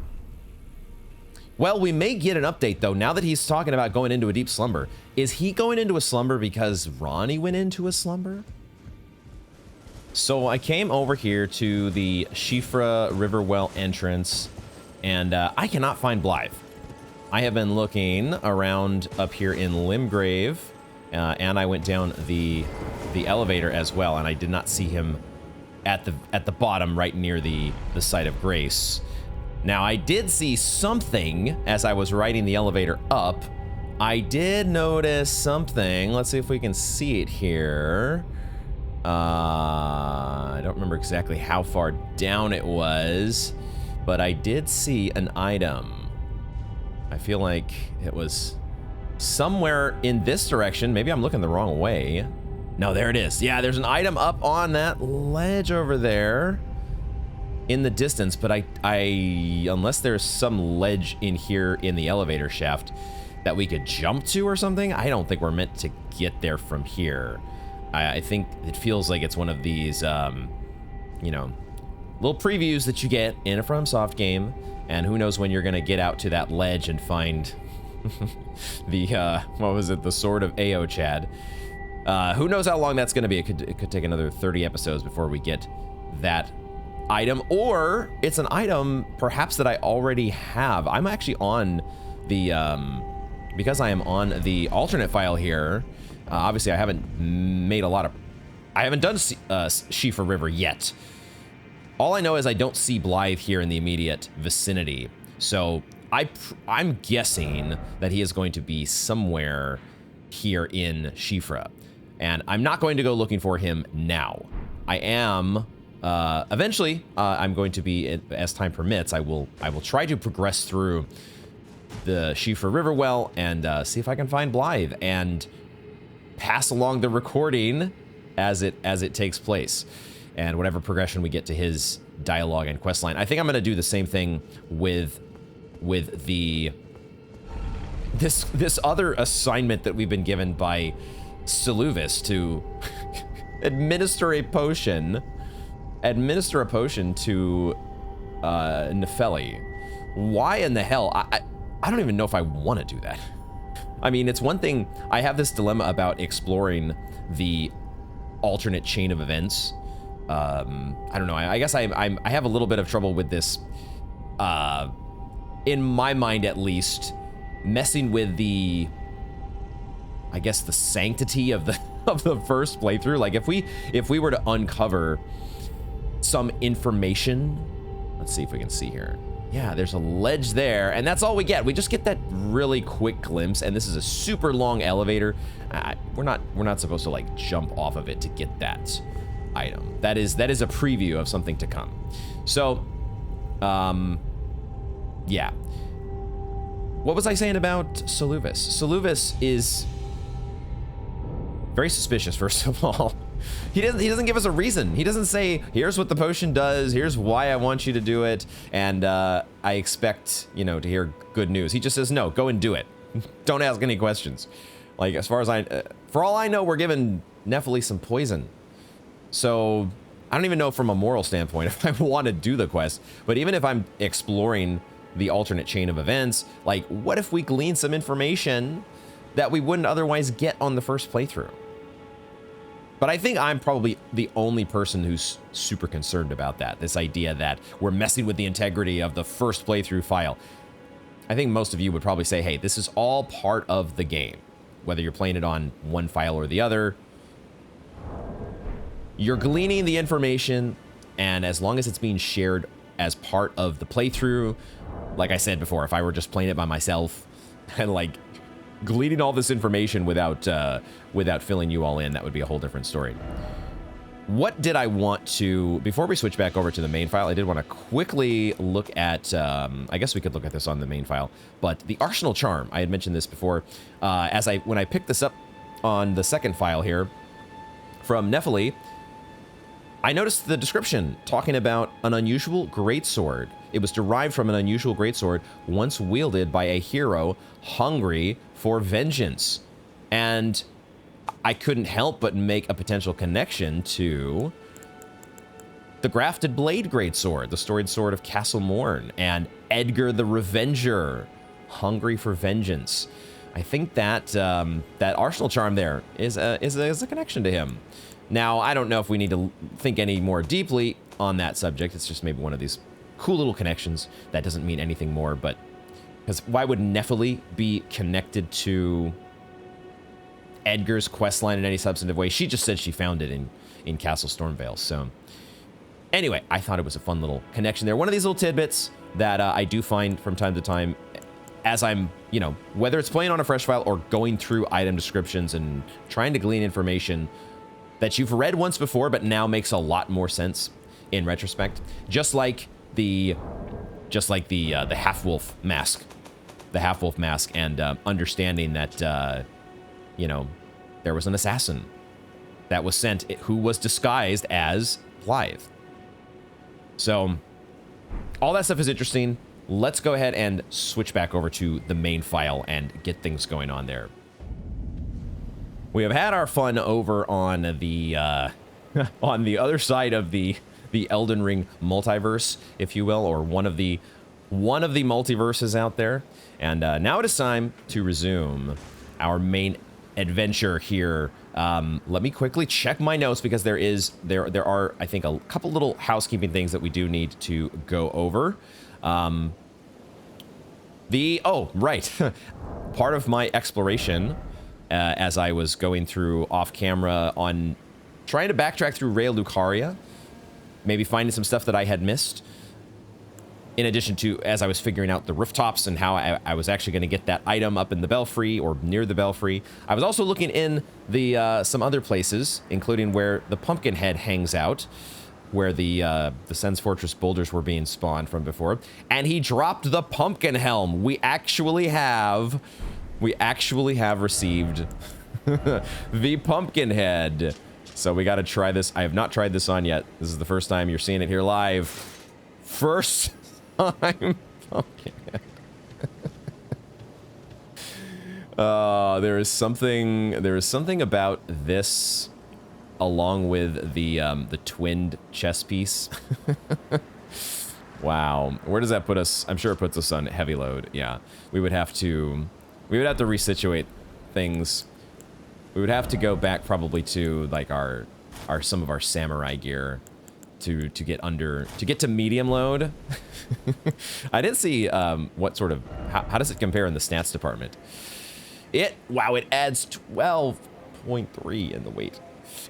Well, we may get an update, though, now that he's talking about going into a deep slumber. Is he going into a slumber because Ranni went into a slumber? So I came over here to the Shifra Riverwell entrance, and I cannot find Blythe. I have been looking around up here in Limgrave, and I went down the elevator as well, and I did not see him at the bottom right near the site of grace. Now, I did see something as I was riding the elevator up. I did notice something. Let's see if we can see it here. I don't remember exactly how far down it was, but I did see an item. I feel like it was somewhere in this direction. Maybe I'm looking the wrong way. No, there it is. Yeah, there's an item up on that ledge over there in the distance, but I unless there's some ledge in here in the elevator shaft that we could jump to or something, I don't think we're meant to get there from here. I think it feels like it's one of these, you know, little previews that you get in a FromSoft game, and who knows when you're gonna get out to that ledge and find the, what was it, the Sword of Aochad. Who knows how long that's gonna be. It could take another 30 episodes before we get that item, or it's an item perhaps that I already have. I'm actually on the, because I am on the alternate file here, obviously I haven't done Shifra River yet. All I know is I don't see Blythe here in the immediate vicinity. So I'm guessing that he is going to be somewhere here in Shifra. And I'm not going to go looking for him now. I am Eventually, I'm going to be, as time permits, I will try to progress through the Schiefer Riverwell and see if I can find Blythe and pass along the recording as it takes place, and whatever progression we get to his dialogue and quest line. I think I'm going to do the same thing with this other assignment that we've been given by Seleuvis to administer a potion to Nefeli. Why in the hell? I don't even know if I want to do that. I mean, it's one thing. I have this dilemma about exploring the alternate chain of events. I don't know. I guess I have a little bit of trouble with this. In my mind, at least, messing with the sanctity of the first playthrough. Like if we were to uncover some information, let's see if we can see here. Yeah, there's a ledge there, and that's all we get. We just get that really quick glimpse, and this is a super long elevator. We're not supposed to like jump off of it to get that item. That is a preview of something to come. So, yeah. What was I saying about Seleuvis? Seleuvis is very suspicious, first of all. He doesn't give us a reason. He doesn't say, here's what the potion does, here's why I want you to do it, and I expect, to hear good news. He just says, no, go and do it. Don't ask any questions. Like, as far as for all I know, we're giving Nefeli some poison. So, I don't even know from a moral standpoint if I want to do the quest, but even if I'm exploring the alternate chain of events, like, what if we glean some information that we wouldn't otherwise get on the first playthrough? But I think I'm probably the only person who's super concerned about that. This idea that we're messing with the integrity of the first playthrough file. I think most of you would probably say, hey, this is all part of the game. Whether you're playing it on one file or the other, you're gleaning the information, and as long as it's being shared as part of the playthrough, like I said before, if I were just playing it by myself and like gleaning all this information without filling you all in, that would be a whole different story. What did I want to, before we switch back over to the main file, I did want to quickly look at, I guess we could look at this on the main file, but the Arsenal Charm, I had mentioned this before, when I picked this up on the second file here from Nefeli, I noticed the description talking about an unusual greatsword. It was derived from an unusual greatsword once wielded by a hero hungry for vengeance. And I couldn't help but make a potential connection to the Grafted Blade greatsword, the storied sword of Castle Morn, and Edgar the Revenger, hungry for vengeance. I think that that Arsenal Charm there is a connection to him. Now, I don't know if we need to think any more deeply on that subject. It's just maybe one of these cool little connections that doesn't mean anything more, but because why would Nefeli be connected to Edgar's questline in any substantive way? She just said she found it in Castle Stormvale. So anyway, I thought it was a fun little connection there. One of these little tidbits that I do find from time to time as I'm, whether it's playing on a fresh file or going through item descriptions and trying to glean information that you've read once before, but now makes a lot more sense in retrospect. Just like the half-wolf mask, and understanding that there was an assassin that was sent who was disguised as Blythe. So all that stuff is interesting. Let's go ahead and switch back over to the main file and get things going on there. We have had our fun over on the on the other side of the Elden Ring multiverse, if you will, or one of the multiverses out there. And now it is time to resume our main adventure here. Let me quickly check my notes because there are I think a couple little housekeeping things that we do need to go over. Right. Part of my exploration as I was going through off camera on trying to backtrack through Raya Lucaria, maybe finding some stuff that I had missed. In addition to, as I was figuring out the rooftops and how I was actually going to get that item up in the belfry or near the belfry, I was also looking in the some other places, including where the Pumpkinhead hangs out. where the Sen's Fortress boulders were being spawned from before, and he dropped the pumpkin helm. We actually have received the pumpkin head. So we got to try this. I have not tried this on yet. This is the first time you're seeing it here live. First time pumpkin head. There is something about this, along with the twinned chess piece. Wow, where does that put us? I'm sure it puts us on heavy load. Yeah, we would have to resituate things. We would have to go back probably to like some of our samurai gear to get to medium load. I didn't see what sort of how does it compare in the stats department. It adds 12.3 in the weight.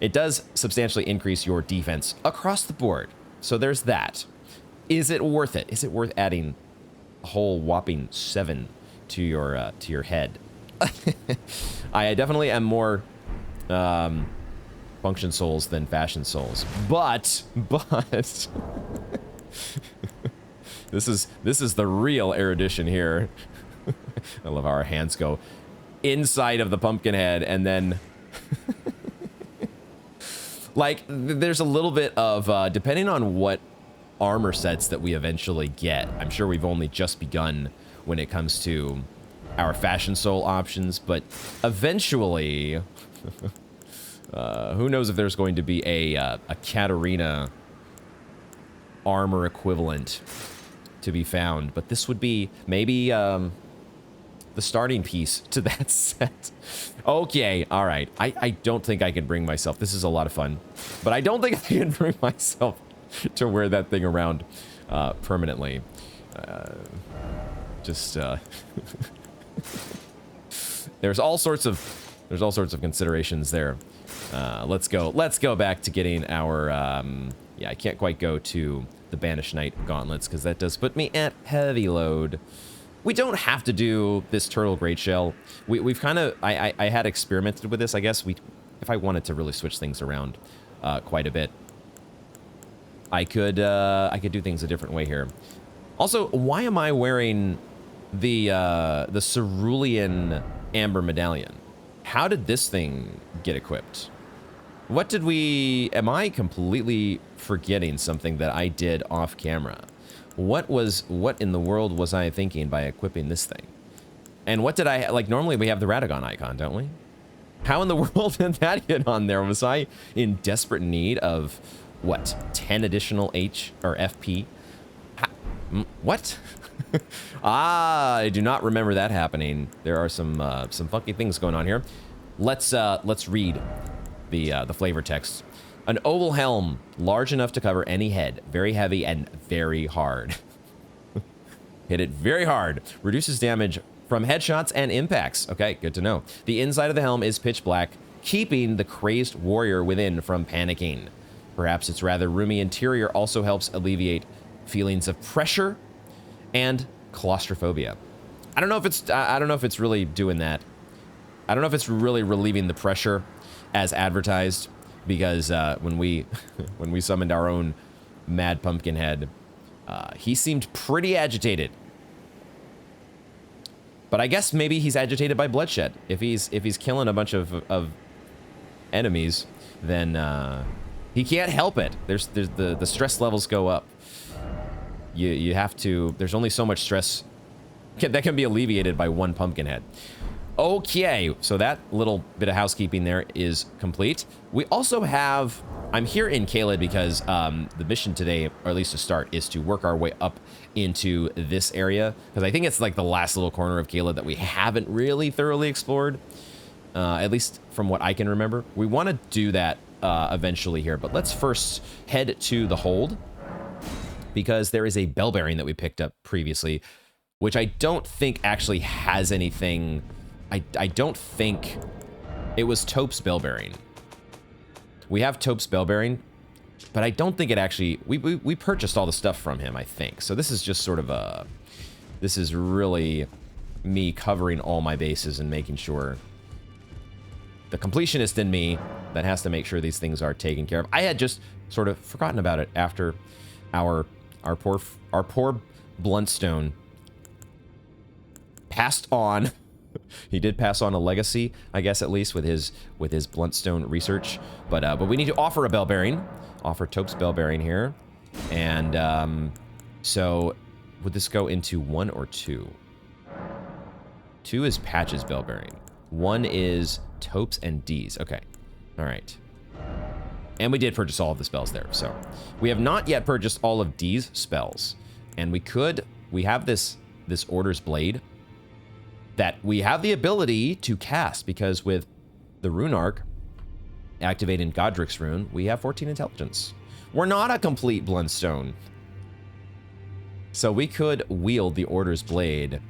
It does substantially increase your defense across the board. So there's that. Is it worth it? Is it worth adding a whole whopping 7 to your head? I definitely am more function souls than fashion souls, but this is the real erudition here. I love how our hands go inside of the pumpkin head, and then like there's a little bit of depending on what armor sets that we eventually get. I'm sure we've only just begun when it comes to our fashion soul options, but eventually who knows if there's going to be a Katarina armor equivalent to be found, but this would be maybe the starting piece to that set. Okay, all right. I don't think I can bring myself. This is a lot of fun, but I don't think I can bring myself to wear that thing around permanently. There's all sorts of considerations there. Let's go back to getting our yeah, I can't quite go to the Banished Knight gauntlets because that does put me at heavy load. We don't have to do this turtle great shell. We've kind of I had experimented with this. I guess if I wanted to really switch things around quite a bit, I could do things a different way here. Also, why am I wearing the Cerulean Amber Medallion? How did this thing get equipped? Am I completely forgetting something that I did off camera? What in the world was I thinking by equipping this thing? And what did like normally we have the Radagon icon, don't we? How in the world did that get on there? Was I in desperate need of what, 10 additional H or FP? What? I do not remember that happening. There are some funky things going on here. Let's read the flavor text. An oval helm, large enough to cover any head, very heavy and very hard. Hit it very hard. Reduces damage from headshots and impacts. Okay, good to know. The inside of the helm is pitch black, keeping the crazed warrior within from panicking. Perhaps its rather roomy interior also helps alleviate feelings of pressure and claustrophobia. I don't know if it's really doing that. I don't know if it's really relieving the pressure as advertised, because when we summoned our own Mad Pumpkinhead, he seemed pretty agitated. But I guess maybe he's agitated by bloodshed. If he's killing a bunch of enemies, then he can't help it. There's the stress levels go up. You have to. There's only so much stress that can be alleviated by one Pumpkinhead. Okay, so that little bit of housekeeping there is complete. We also have, I'm here in Caelid because the mission today, or at least to start, is to work our way up into this area, because I think it's like the last little corner of Caelid that we haven't really thoroughly explored, at least from what I can remember. We want to do that eventually here, but let's first head to the hold, because there is a bell bearing that we picked up previously, which I don't think actually has anything. I don't think it was Tope's bell bearing. We have Tope's bell bearing, but I don't think it actually, we purchased all the stuff from him, I think. So this is just sort of a, this is really me covering all my bases and making sure the completionist in me that has to make sure these things are taken care of. I had just sort of forgotten about it after our poor Bluntstone passed on. He did pass on a legacy, I guess, at least with his Bluntstone research. But we need to offer a bell bearing, offer Tope's bell bearing here, and so would this go into 1 or 2? 2 is Patch's bell bearing. 1 is Tope's and D's. Okay, all right. And we did purchase all of the spells there, so we have not yet purchased all of D's spells, and we have this Order's Blade that we have the ability to cast, because with the Rune Arc activating Godric's Rune, we have 14 intelligence. We're not a complete Bluntstone, so we could wield the Order's Blade.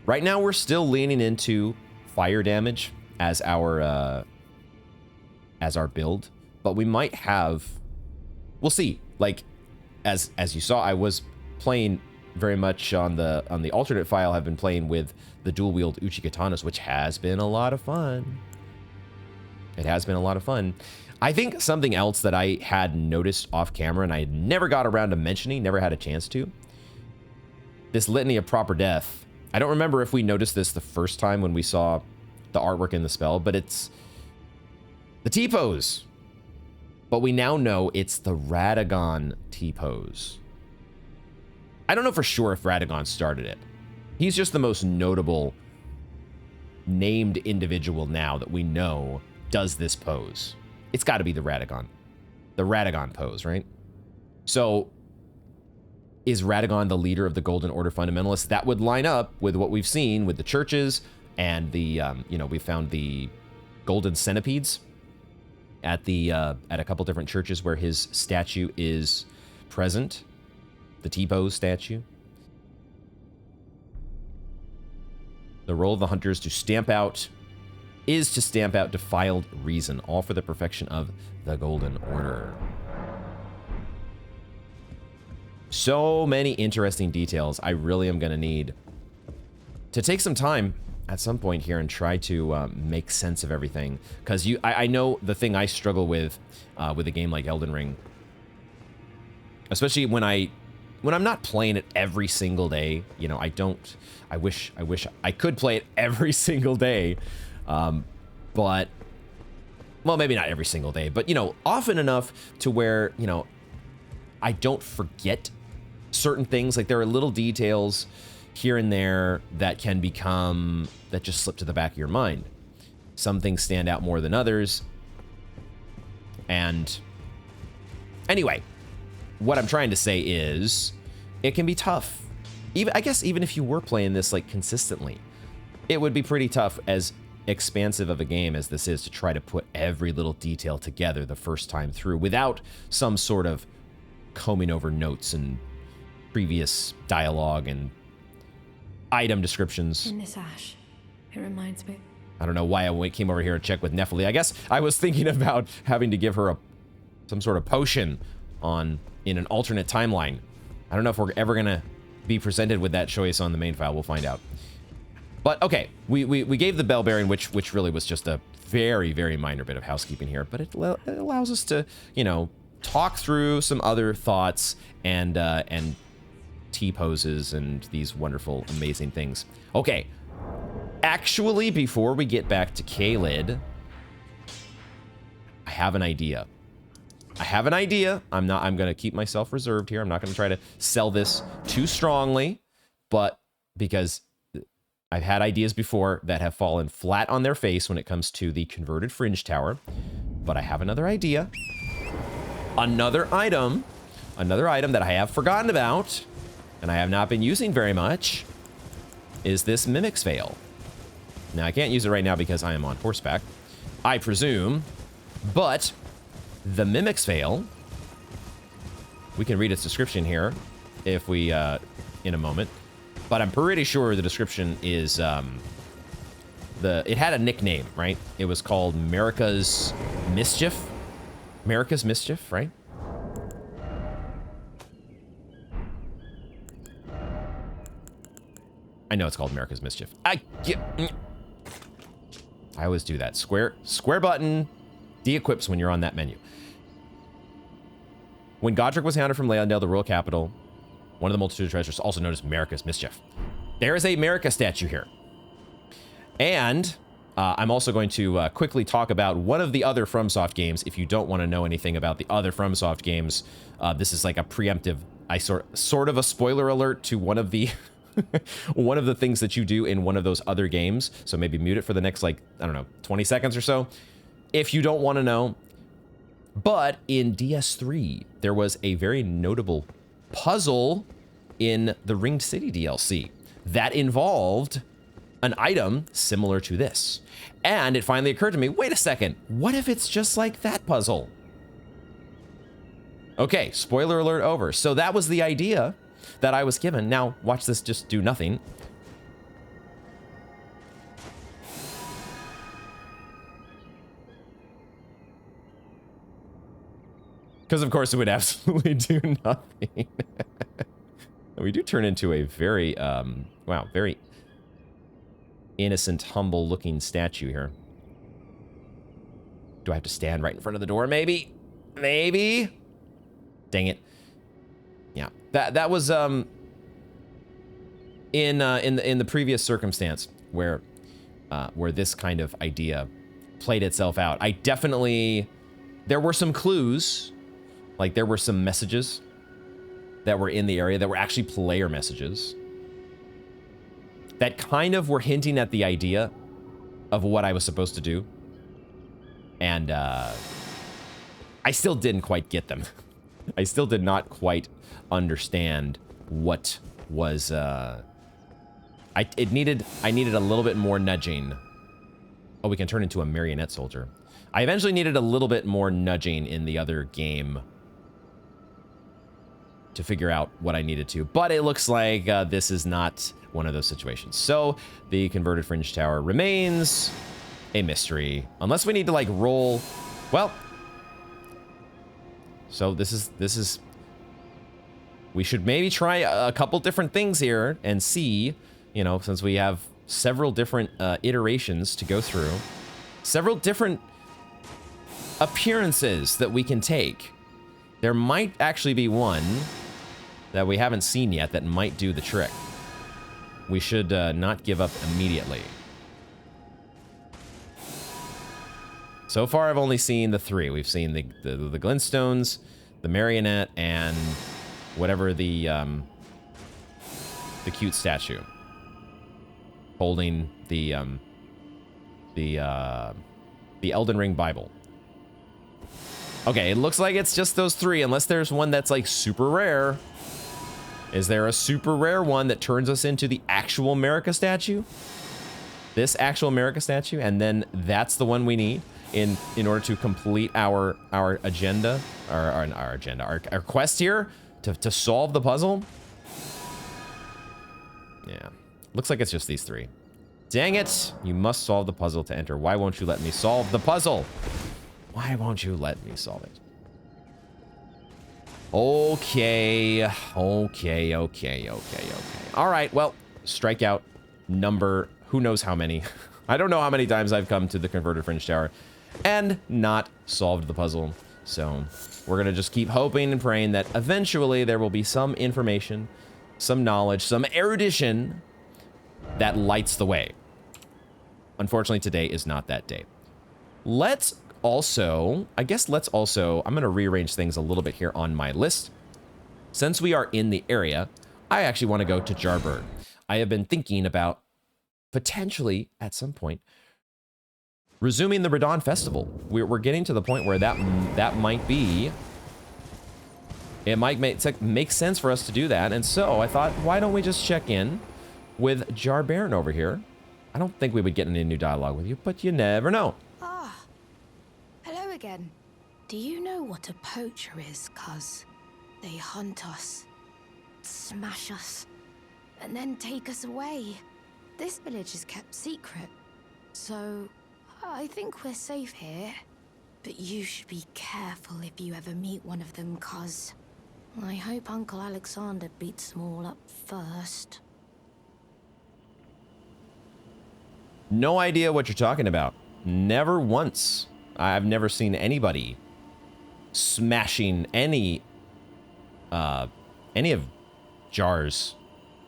Right now, we're still leaning into fire damage as our build, but we might have. We'll see. Like, as you saw, I was playing very much on the alternate file. I've been playing with the dual wield Uchi Katanas, which has been a lot of fun. It has been a lot of fun. I think something else that I had noticed off camera and I never got around to mentioning, never had a chance to, this Litany of Proper Death. I don't remember if we noticed this the first time when we saw the artwork in the spell, but it's the T-pose. But we now know it's the Radagon T-pose. I don't know for sure if Radagon started it. He's just the most notable named individual now that we know does this pose. It's got to be the Radagon pose, right? So is Radagon the leader of the Golden Order fundamentalists? That would line up with what we've seen with the churches and the, we found the golden centipedes at a couple different churches where his statue is present, the T-pose statue. The role of the hunter is to stamp out defiled reason, all for the perfection of the Golden Order. So many interesting details. I really am going to need to take some time at some point here and try to make sense of everything. Because I know the thing I struggle with a game like Elden Ring, especially when I'm not playing it every single day. I wish I could play it every single day. But, well, maybe not every single day, but, often enough to where, I don't forget certain things. Like, there are little details here and there that just slip to the back of your mind. Some things stand out more than others. And anyway, what I'm trying to say is it can be tough. I guess even if you were playing this like consistently, it would be pretty tough, as expansive of a game as this is, to try to put every little detail together the first time through without some sort of combing over notes and previous dialogue and item descriptions. In this ash, it reminds me. I don't know why I came over here to check with Nephili. I guess I was thinking about having to give her some sort of potion in an alternate timeline. I don't know if we're ever gonna be presented with that choice on the main file. We'll find out. But okay, we gave the bell bearing, which really was just a very, very minor bit of housekeeping here, but it allows us to, talk through some other thoughts and T-poses and these wonderful, amazing things. Okay, actually, before we get back to Caelid, I have an idea. I'm gonna keep myself reserved here. I'm not gonna try to sell this too strongly, but because I've had ideas before that have fallen flat on their face when it comes to the converted Fringe Tower. But I have another idea. Another item that I have forgotten about and I have not been using very much is this Mimic's Veil. Now, I can't use it right now because I am on horseback, I presume, but the Mimic's Veil, we can read its description here if we, in a moment. But I'm pretty sure the description is, it had a nickname, right? It was called Marika's Mischief. Marika's Mischief, right? I know it's called Marika's Mischief. I I always do that. Square button de-equips when you're on that menu. When Godric was hounded from Leylandale, the royal capital, one of the multitude of treasures, also known as Marika's Mischief. There is a Marika statue here. And I'm also going to quickly talk about one of the other FromSoft games. If you don't want to know anything about the other FromSoft games, this is like a preemptive, sort of a spoiler alert to one of the one of the things that you do in one of those other games. So maybe mute it for the next, like, I don't know, 20 seconds or so, if you don't want to know. But in DS3, there was a very notable puzzle in the Ringed City DLC that involved an item similar to this. And it finally occurred to me, wait a second, what if it's just like that puzzle? Okay, spoiler alert over. So that was the idea that I was given. Now, watch this just do nothing. Because of course it would absolutely do nothing. We do turn into a very, wow, very innocent, humble looking statue here. Do I have to stand right in front of the door? Maybe? Maybe? Dang it. Yeah, that was in the previous circumstance where this kind of idea played itself out. I definitely, there were some clues, like there were some messages that were in the area that were actually player messages that kind of were hinting at the idea of what I was supposed to do. And I still didn't quite get them. I still did not quite understand what was, I needed a little bit more nudging. Oh, we can turn into a marionette soldier. I eventually needed a little bit more nudging in the other game to figure out what I needed to, but it looks like this is not one of those situations. So the converted Fringe Tower remains a mystery, unless we need to like roll. Well, so this is, we should maybe try a couple different things here and see, you know, since we have several different iterations to go through, several different appearances that we can take. There might actually be one that we haven't seen yet that might do the trick. We should not give up immediately. So far, I've only seen the three. We've seen the glintstones, the marionette, and whatever the cute statue holding the Elden Ring Bible. Okay, it looks like it's just those three, unless there's one that's like super rare. Is there a super rare one that turns us into the actual Marika statue? This actual Marika statue, and then that's the one we need in order to complete our agenda, our quest here to solve the puzzle. Yeah, looks like it's just these three. Dang it! You must solve the puzzle to enter. Why won't you let me solve the puzzle? Why won't you let me solve it? Okay. All right, well, strikeout number, who knows how many. I don't know how many times I've come to the converted Fringe Tower and not solved the puzzle. So we're gonna just keep hoping and praying that eventually there will be some information, some knowledge, some erudition that lights the way. Unfortunately, today is not that day. Let's also, I'm going to rearrange things a little bit here on my list. Since we are in the area, I actually want to go to Jarburg. I have been thinking about potentially, at some point, resuming the Radon Festival. We're getting to the point where that might be, it might make sense for us to do that. And so I thought, why don't we just check in with Jarbaron over here? I don't think we would get any new dialogue with you, but you never know. Hello again. Do you know what a poacher is, cuz? They hunt us, smash us, and then take us away. This village is kept secret, so I think we're safe here. But you should be careful if you ever meet one of them, cuz I hope Uncle Alexander beats them all up first. No idea what you're talking about. never once. I've never seen anybody smashing any of jars,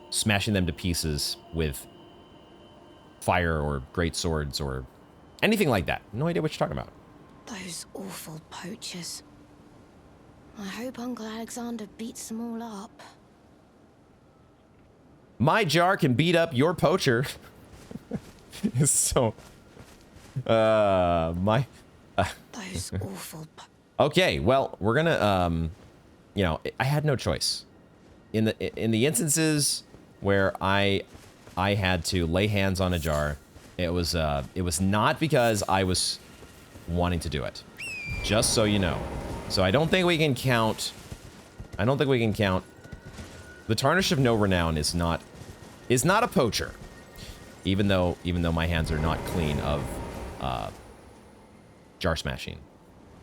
smashing them to pieces with fire or great swords or anything like that. No idea what you're talking about. Those awful poachers. I hope Uncle Alexander beats them all up. My jar can beat up your poacher. It's so... Those awful... Okay, well, we're gonna, you know, I had no choice. In the instances where I had to lay hands on a jar, it was not because I was wanting to do it. Just so you know. So I don't think we can count... The Tarnish of No Renown is not a poacher. Even though my hands are not clean of jar smashing.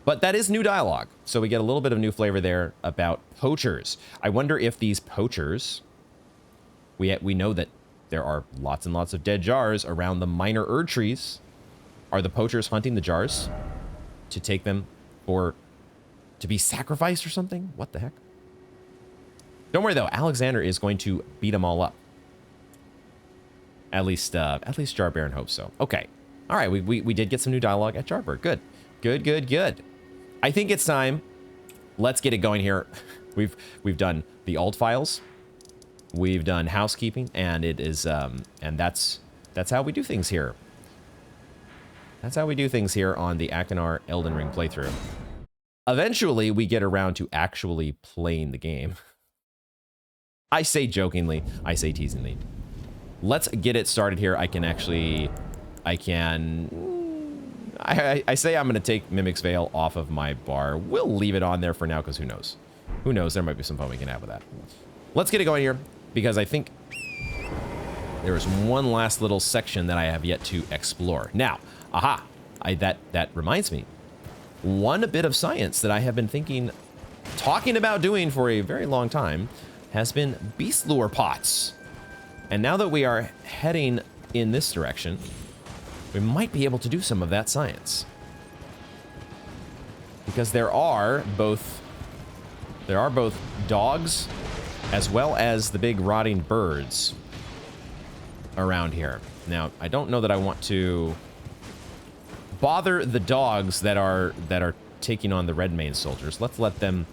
But that is new dialogue, so we get a little bit of new flavor there about poachers. I wonder if these poachers... We know that there are lots and lots of dead jars around the minor Erd trees. Are the poachers hunting the jars to take them to be sacrificed or something? What the heck? Don't worry though, Alexander is going to beat them all up. At least Jar Baron hopes so. Okay. All right, we did get some new dialogue at Jarber. Good. Good. I think it's time. Let's get it going here. We've done the alt files. We've done housekeeping, and it is and that's how we do things here. That's how we do things here on the Akinar Elden Ring playthrough. Eventually, we get around to actually playing the game. I say jokingly, I say teasingly. Let's get it started here. I say I'm going to take Mimic's Veil off of my bar. We'll leave it on there for now because who knows? Who knows? There might be some fun we can have with that. Let's get it going here because I think there is one last little section that I have yet to explore. Now, that reminds me. One bit of science that I have been talking about doing for a very long time has been beast lure pots. And now that we are heading in this direction, we might be able to do some of that science. Because there are both dogs as well as the big rotting birds around here. Now, I don't know that I want to bother the dogs that are taking on the Redmane soldiers. Let's let them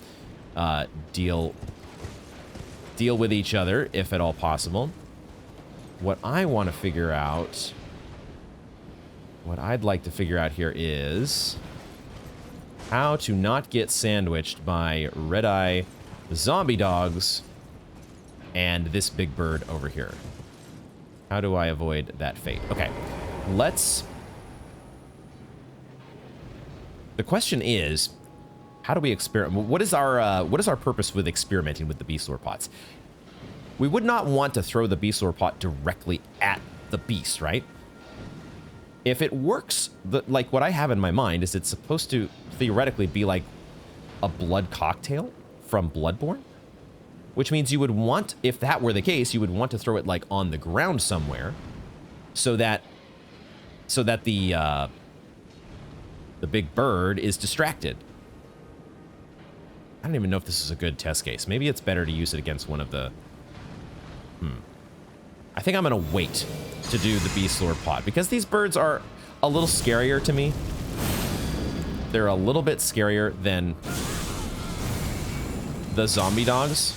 deal with each other if at all possible. What I want to figure out, what I'd like to figure out here is how to not get sandwiched by red-eye zombie dogs and this big bird over here. How do I avoid that fate? Okay, the question is, how do we experiment? What is our purpose with experimenting with the beast lore pots? We would not want to throw the beast lore pot directly at the beast, right? If it works, like what I have in my mind is it's supposed to theoretically be like a blood cocktail from Bloodborne, which means you would want, if that were the case, you would want to throw it like on the ground somewhere, so that the big bird is distracted. I don't even know if this is a good test case. Maybe it's better to use it against one of the... I think I'm going to wait to do the beast lore pot because these birds are a little scarier to me. They're a little bit scarier than the zombie dogs.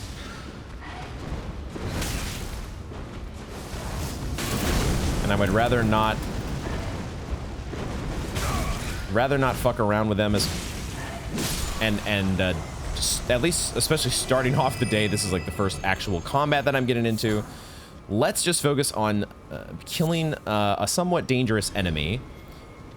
And I would rather not fuck around with them just at least, especially starting off the day, this is like the first actual combat that I'm getting into. Let's just focus on killing a somewhat dangerous enemy,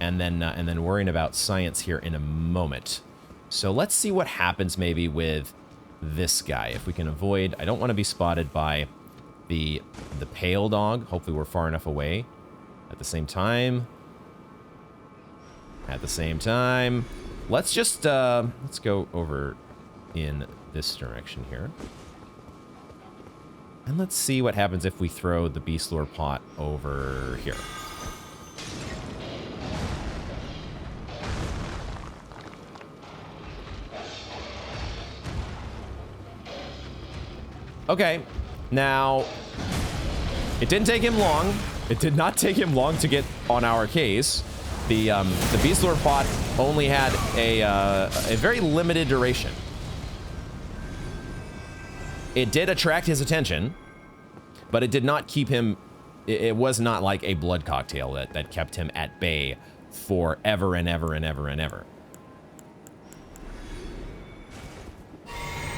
and then worrying about science here in a moment. So let's see what happens maybe with this guy. If we can avoid, I don't want to be spotted by the pale dog. Hopefully we're far enough away. At the same time, let's just let's go over in this direction here. And let's see what happens if we throw the beast lore pot over here. Okay, now, it didn't take him long. It did not take him long to get on our case. The Beast Lord pot only had a very limited duration. It did attract his attention, but it did not keep him. It was not like a blood cocktail that kept him at bay forever and ever and ever and ever.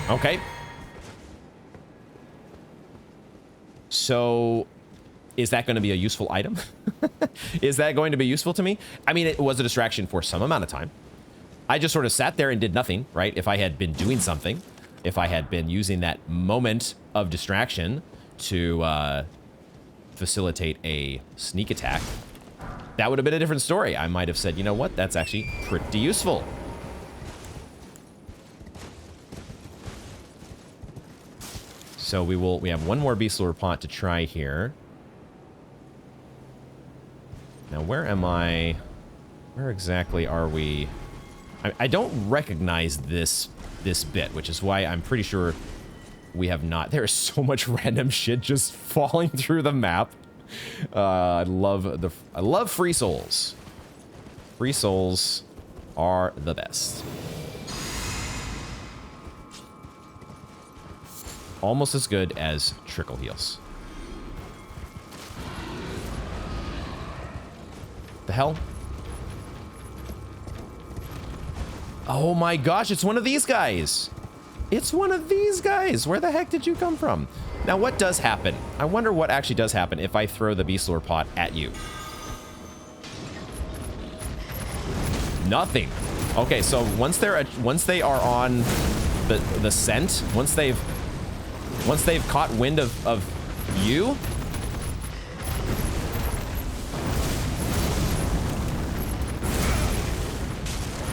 Okay. So, is that going to be a useful item? Is that going to be useful to me? I mean, it was a distraction for some amount of time. I just sort of sat there and did nothing, right? If I had been doing something, if I had been using that moment of distraction to facilitate a sneak attack, that would have been a different story. I might have said, you know what? That's actually pretty useful. So we have one more Beast Lord pot to try here. Now, where am I? Where exactly are we? I don't recognize this bit, which is why I'm pretty sure we have not. There's so much random shit just falling through the map. I love free souls. Free souls are the best. Almost as good as trickle heals. The hell? Oh my gosh, it's one of these guys. It's one of these guys. Where the heck did you come from? Now, what does happen? I wonder what actually does happen if I throw the Beast Lord pot at you. Nothing. Okay, so once they are on the scent, once they've caught wind of you,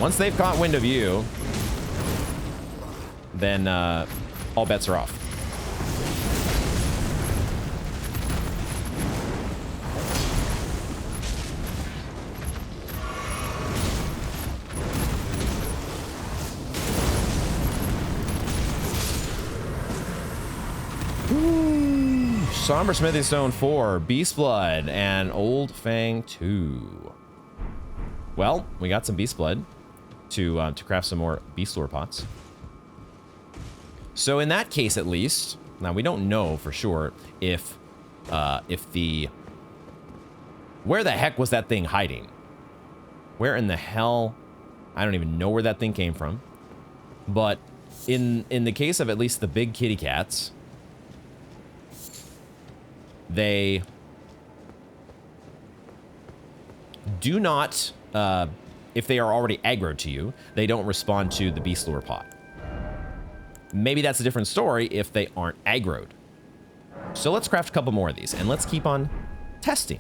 once they've caught wind of you, then all bets are off. Somber Smithing Stone 4, Beast Blood, and Old Fang 2. Well, we got some Beast Blood to craft some more Beast Lord pots. So in that case, at least, now we don't know for sure if the... Where the heck was that thing hiding? Where in the hell? I don't even know where that thing came from. But in the case of at least the big kitty cats, they do not, if they are already aggroed to you, they don't respond to the Beast Lure pot. Maybe that's a different story if they aren't aggroed. So let's craft a couple more of these, and let's keep on testing.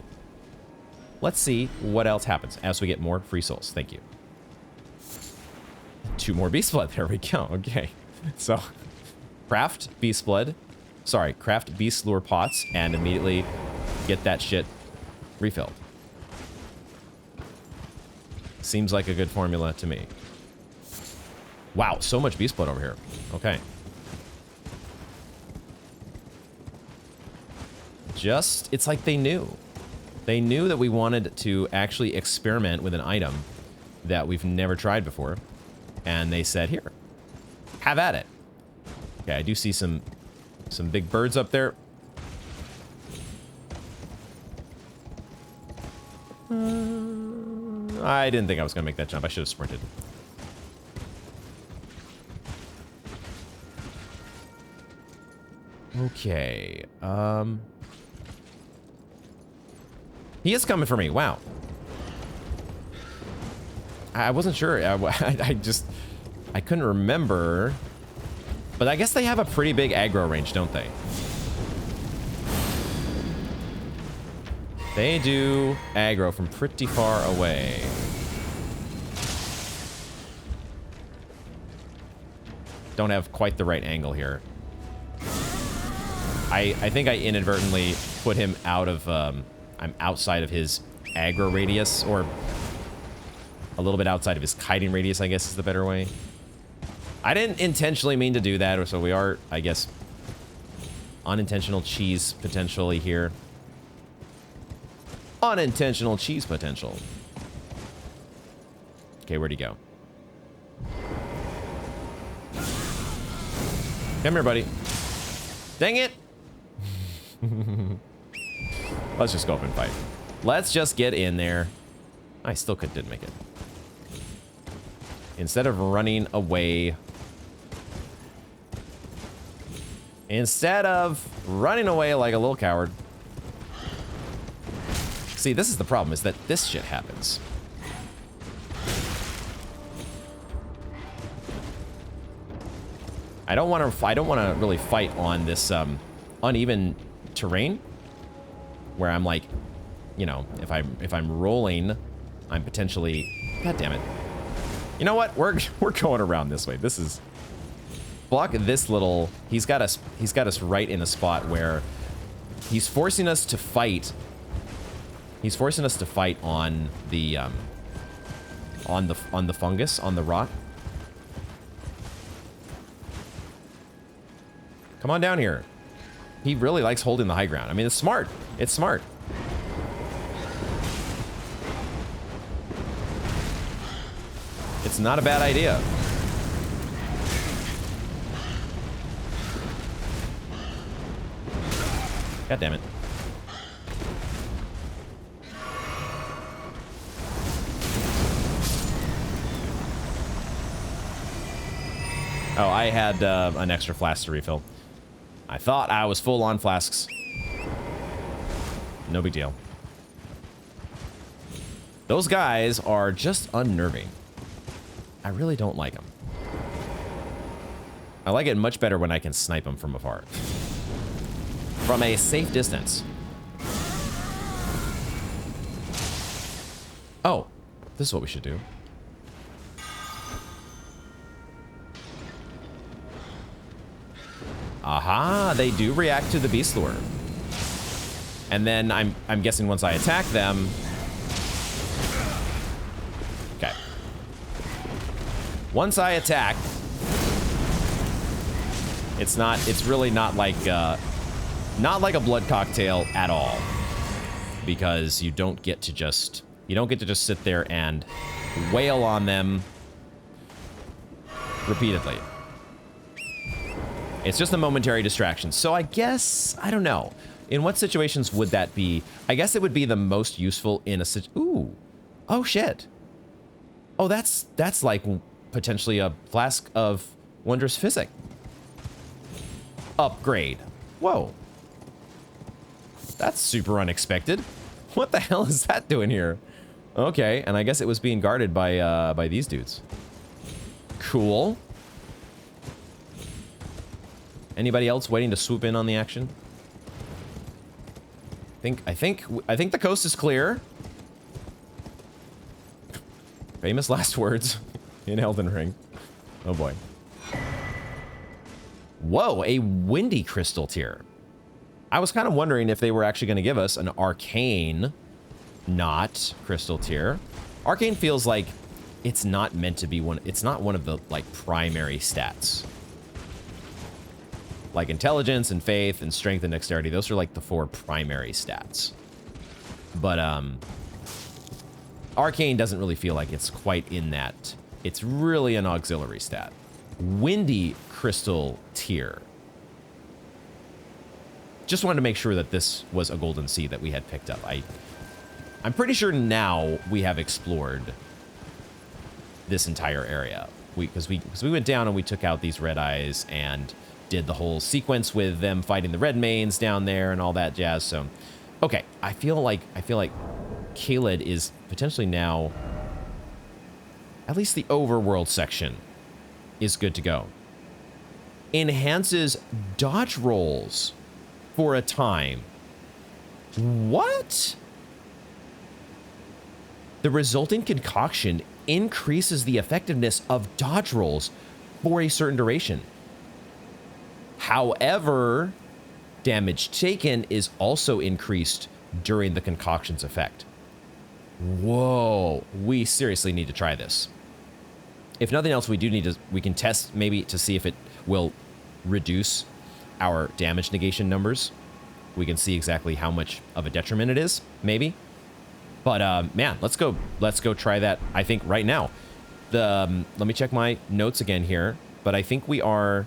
Let's see what else happens as we get more free souls. Thank you. 2 more Beast Blood. There we go. Okay. So, craft Beast Blood. Sorry, craft Beast Lure pots and immediately get that shit refilled. Seems like a good formula to me. Wow, so much Beast Blood over here. Okay. It's like they knew. They knew that we wanted to actually experiment with an item that we've never tried before. And they said, here, have at it. Okay, I do see some big birds up there. I didn't think I was going to make that jump. I should have sprinted. Okay. He is coming for me. Wow. I wasn't sure. I couldn't remember. But I guess they have a pretty big aggro range, don't they? They do aggro from pretty far away. Don't have quite the right angle here. I think I inadvertently put him out of... I'm outside of his aggro radius, or a little bit outside of his kiting radius, I guess is the better way. I didn't intentionally mean to do that, so we are, I guess, Unintentional cheese potentially here. Unintentional cheese potential. Okay, where'd he go? Come here, buddy. Dang it! Let's just go up and fight. Let's just get in there. I still didn't make it. Instead of running away. Instead of running away like a little coward. See, this is the problem, is that this shit happens. I don't want to really fight on this uneven terrain where I'm like, you know, if I'm rolling, I'm potentially, god damn it. You know what? We're going around this way. This is block this little, he's got us right in a spot where he's forcing us to fight. He's forcing us to fight on the fungus, on the rock. Come on down here. He really likes holding the high ground. I mean, it's smart. It's smart. It's not a bad idea. God damn it. Oh, I had an extra flask to refill. I thought I was full on flasks. No big deal. Those guys are just unnerving. I really don't like them. I like it much better when I can snipe them from afar. From a safe distance. Oh, this is what we should do. Aha, they do react to the beast lure. And then I'm guessing once I attack them. Okay. Once I attack, it's really not like a blood cocktail at all. Because you don't get to just sit there and wail on them repeatedly. It's just a momentary distraction. So I guess, I don't know. In what situations would that be? I guess it would be the most useful in a ooh. Oh shit. Oh, that's like potentially a flask of wondrous physic. Upgrade. Whoa. That's super unexpected. What the hell is that doing here? Okay, and I guess it was being guarded by these dudes. Cool. Anybody else waiting to swoop in on the action? I think the coast is clear. Famous last words in Elden Ring. Oh boy. Whoa, a windy crystal tier. I was kind of wondering if they were actually going to give us an arcane, not crystal tier. Arcane feels like it's not meant to be one. It's not one of the like primary stats. Like intelligence and faith and strength and dexterity, those are like the 4 primary stats. But arcane doesn't really feel like it's quite in that. It's really an auxiliary stat. Windy crystal tier. Just wanted to make sure that this was a golden sea that we had picked up. I'm pretty sure now we have explored this entire area. Because we went down and we took out these red eyes and did the whole sequence with them fighting the red mains down there and all that jazz. So, okay, I feel like Caelid is potentially now, at least the overworld section is good to go. Enhances dodge rolls for a time. What? The resulting concoction increases the effectiveness of dodge rolls for a certain duration. However, damage taken is also increased during the concoction's effect. Whoa, we seriously need to try this. If nothing else, we can test maybe to see if it will reduce our damage negation numbers, we can see exactly how much of a detriment it is, maybe. But man, let's go try that, I think, right now. Let me check my notes again here, but I think we are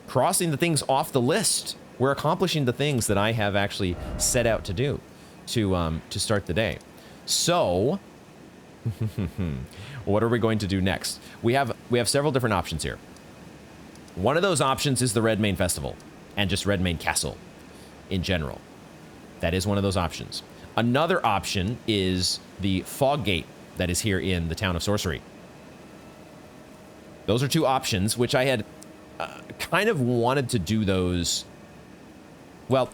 crossing the things off the list. We're accomplishing the things that I have actually set out to do to start the day. So what are we going to do next? We have several different options here. One of those options is the Redmane Festival and just Redmane Castle in general. That is one of those options. Another option is the Fog Gate that is here in the town of Sorcery. Those are two options, which I had kind of wanted to do those. Well,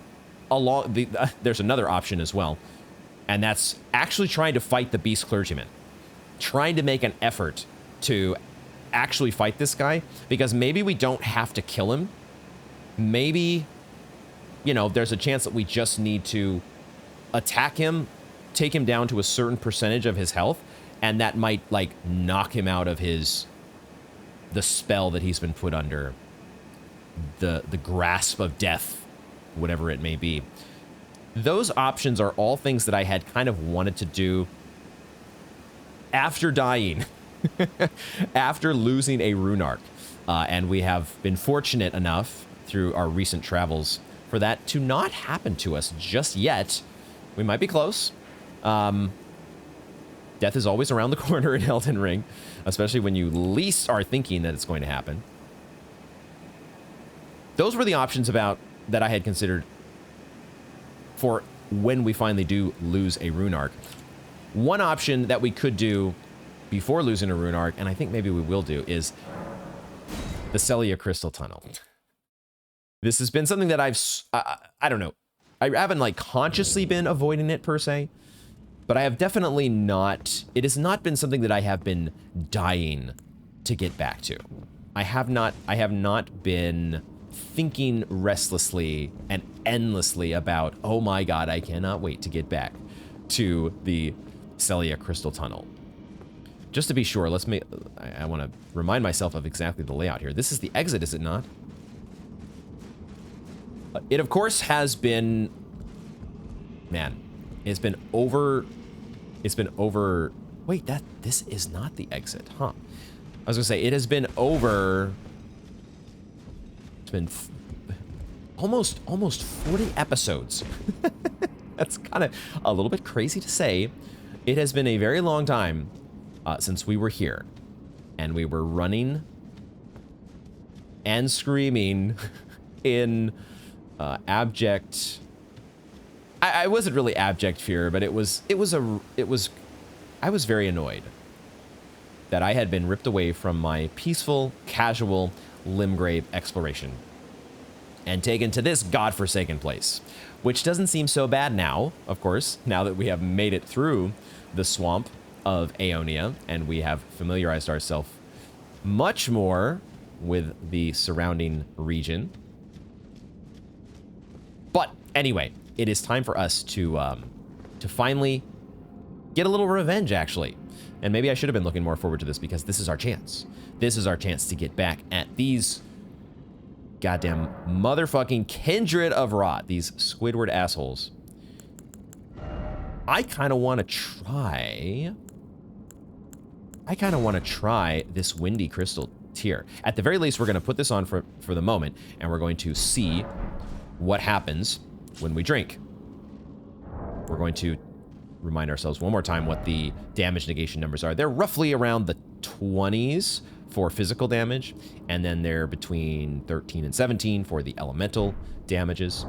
there's another option as well, and that's actually trying to fight the Beast Clergyman. Trying to make an effort to actually fight this guy, because maybe we don't have to kill him. Maybe, you know, there's a chance that we just need to attack him, take him down to a certain percentage of his health, and that might, like, knock him out of the spell that he's been put under, the grasp of death, whatever it may be. Those options are all things that I had kind of wanted to do after dying, after losing a rune arc. And we have been fortunate enough through our recent travels for that to not happen to us just yet. We might be close. Death is always around the corner in Elden Ring, especially when you least are thinking that it's going to happen. Those were the options that I had considered for when we finally do lose a rune arc. One option that we could do before losing a rune arc, and I think maybe we will do, is the Sellia Crystal Tunnel. This has been something that I don't know. I haven't, like, consciously been avoiding it per se, but I have definitely not, it has not been something that I have been dying to get back to. I have not been thinking restlessly and endlessly about, oh my god, I cannot wait to get back to the Sellia Crystal Tunnel. Just to be sure, I want to remind myself of exactly the layout here. This is the exit, is it not? It, of course, has been, man, it's been over, wait, this is not the exit, huh? I was gonna say, it has been over, it's been almost 40 episodes. That's kind of a little bit crazy to say. It has been a very long time since we were here, and we were running and screaming in abject. I wasn't really abject fear, but I was very annoyed that I had been ripped away from my peaceful, casual Limgrave exploration and taken to this godforsaken place, which doesn't seem so bad now, of course, now that we have made it through the swamp of Aeonia and we have familiarized ourselves much more with the surrounding region. But anyway, it is time for us to finally get a little revenge, actually. And maybe I should have been looking more forward to this, because this is our chance. This is our chance to get back at these goddamn motherfucking kindred of rot, these Squidward assholes. I kind of want to try this Windy Crystal tier. At the very least, we're going to put this on for the moment, and we're going to see what happens when we drink. We're going to remind ourselves one more time what the damage negation numbers are. They're roughly around the 20s for physical damage, and then they're between 13 and 17 for the elemental damages.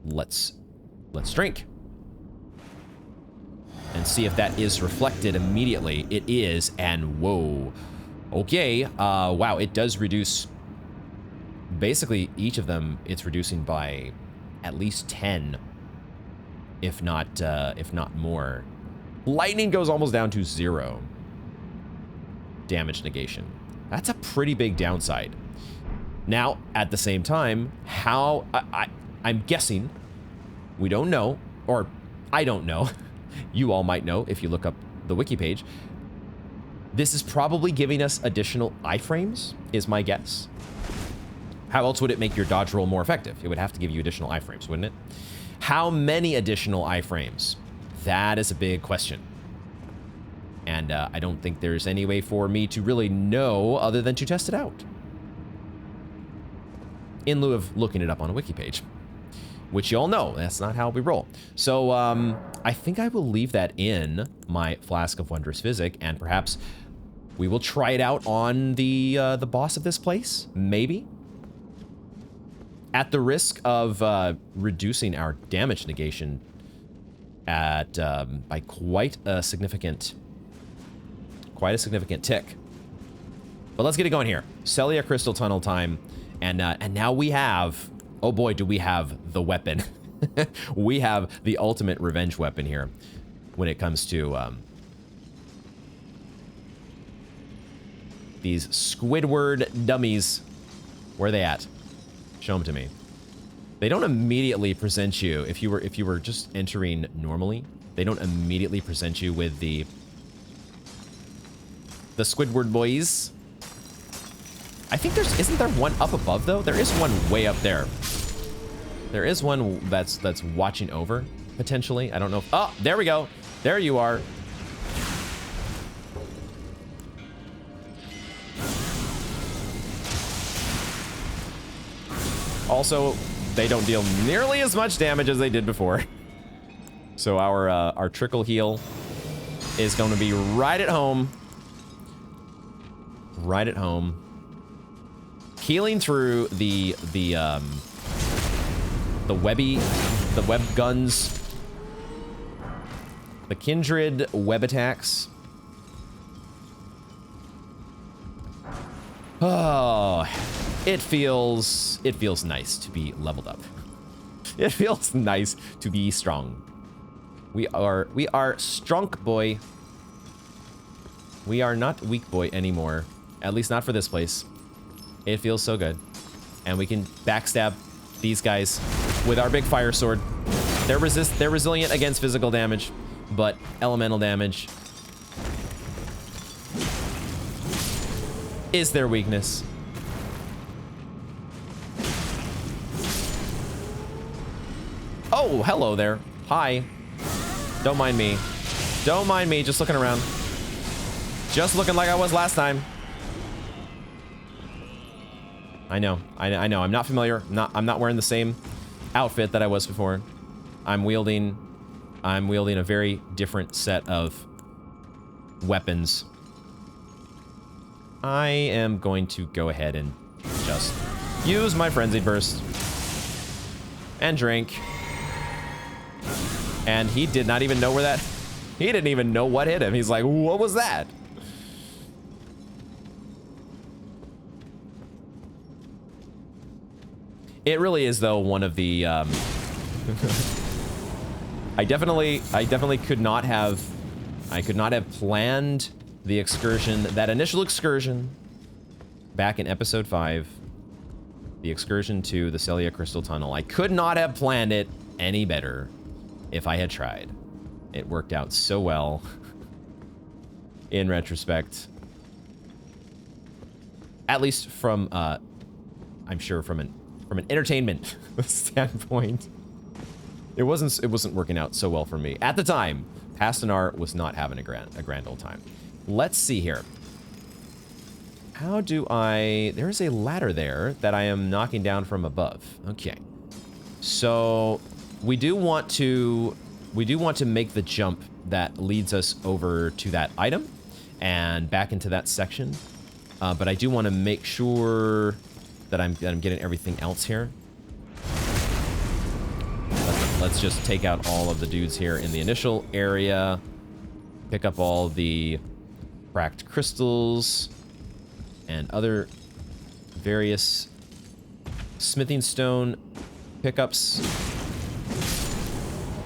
Let's drink and see if that is reflected immediately. It is, and whoa. Okay, wow, it does reduce, basically each of them, it's reducing by at least 10, if not more. Lightning goes almost down to 0 damage negation. That's a pretty big downside. Now, at the same time, how, I'm guessing, we don't know, or I don't know, you all might know if you look up the wiki page, this is probably giving us additional iframes, is my guess. How else would it make your dodge roll more effective? It would have to give you additional iframes, wouldn't it? How many additional iframes? That is a big question. And I don't think there's any way for me to really know other than to test it out. In lieu of looking it up on a wiki page. Which you all know, that's not how we roll. So I think I will leave that in my Flask of Wondrous Physic, and perhaps we will try it out on the boss of this place, maybe. At the risk of reducing our damage negation at by quite a significant tick. But let's get it going here. Sellia Crystal Tunnel time, and now we have. Oh boy, do we have the weapon. We have the ultimate revenge weapon here when it comes to these Squidward dummies. Where are they at? Show them to me. They don't immediately present you, if you were just entering normally, they don't immediately present you with the Squidward boys. I think isn't there one up above though? There is one way up there. There is one that's watching over, potentially. I don't know if, oh, there we go. There you are. Also, they don't deal nearly as much damage as they did before. So our trickle heal is going to be right at home. Right at home. Healing through the web guns, the kindred web attacks. Oh, it feels nice to be leveled up. It feels nice to be strong. We are strong boy. We are not weak boy anymore. At least not for this place. It feels so good. And we can backstab these guys with our big fire sword. They're resilient against physical damage, but elemental damage is their weakness. Oh, hello there. Hi. Don't mind me. Don't mind me, just looking around. Just looking like I was last time. I know. I'm not familiar. I'm not wearing the same outfit that I was before. I'm wielding a very different set of weapons. I am going to go ahead and just use my Frenzied Burst and drink. And he did not even know where that... He didn't even know what hit him. He's like, what was that? It really is, though, one of the... I definitely could not have... I could not have planned the excursion, that initial excursion, back in episode 5. The excursion to the Sellia Crystal Tunnel. I could not have planned it any better if I had tried. It worked out so well in retrospect. At least from, I'm sure from an entertainment standpoint. It wasn't working out so well for me. At the time, Pastanar was not having a grand old time. Let's see here. How do I... There is a ladder there that I am knocking down from above. Okay. So we do want to make the jump that leads us over to that item and back into that section. But I do want to make sure that I'm getting everything else here. Let's just take out all of the dudes here in the initial area. Pick up all the cracked crystals and other various smithing stone pickups.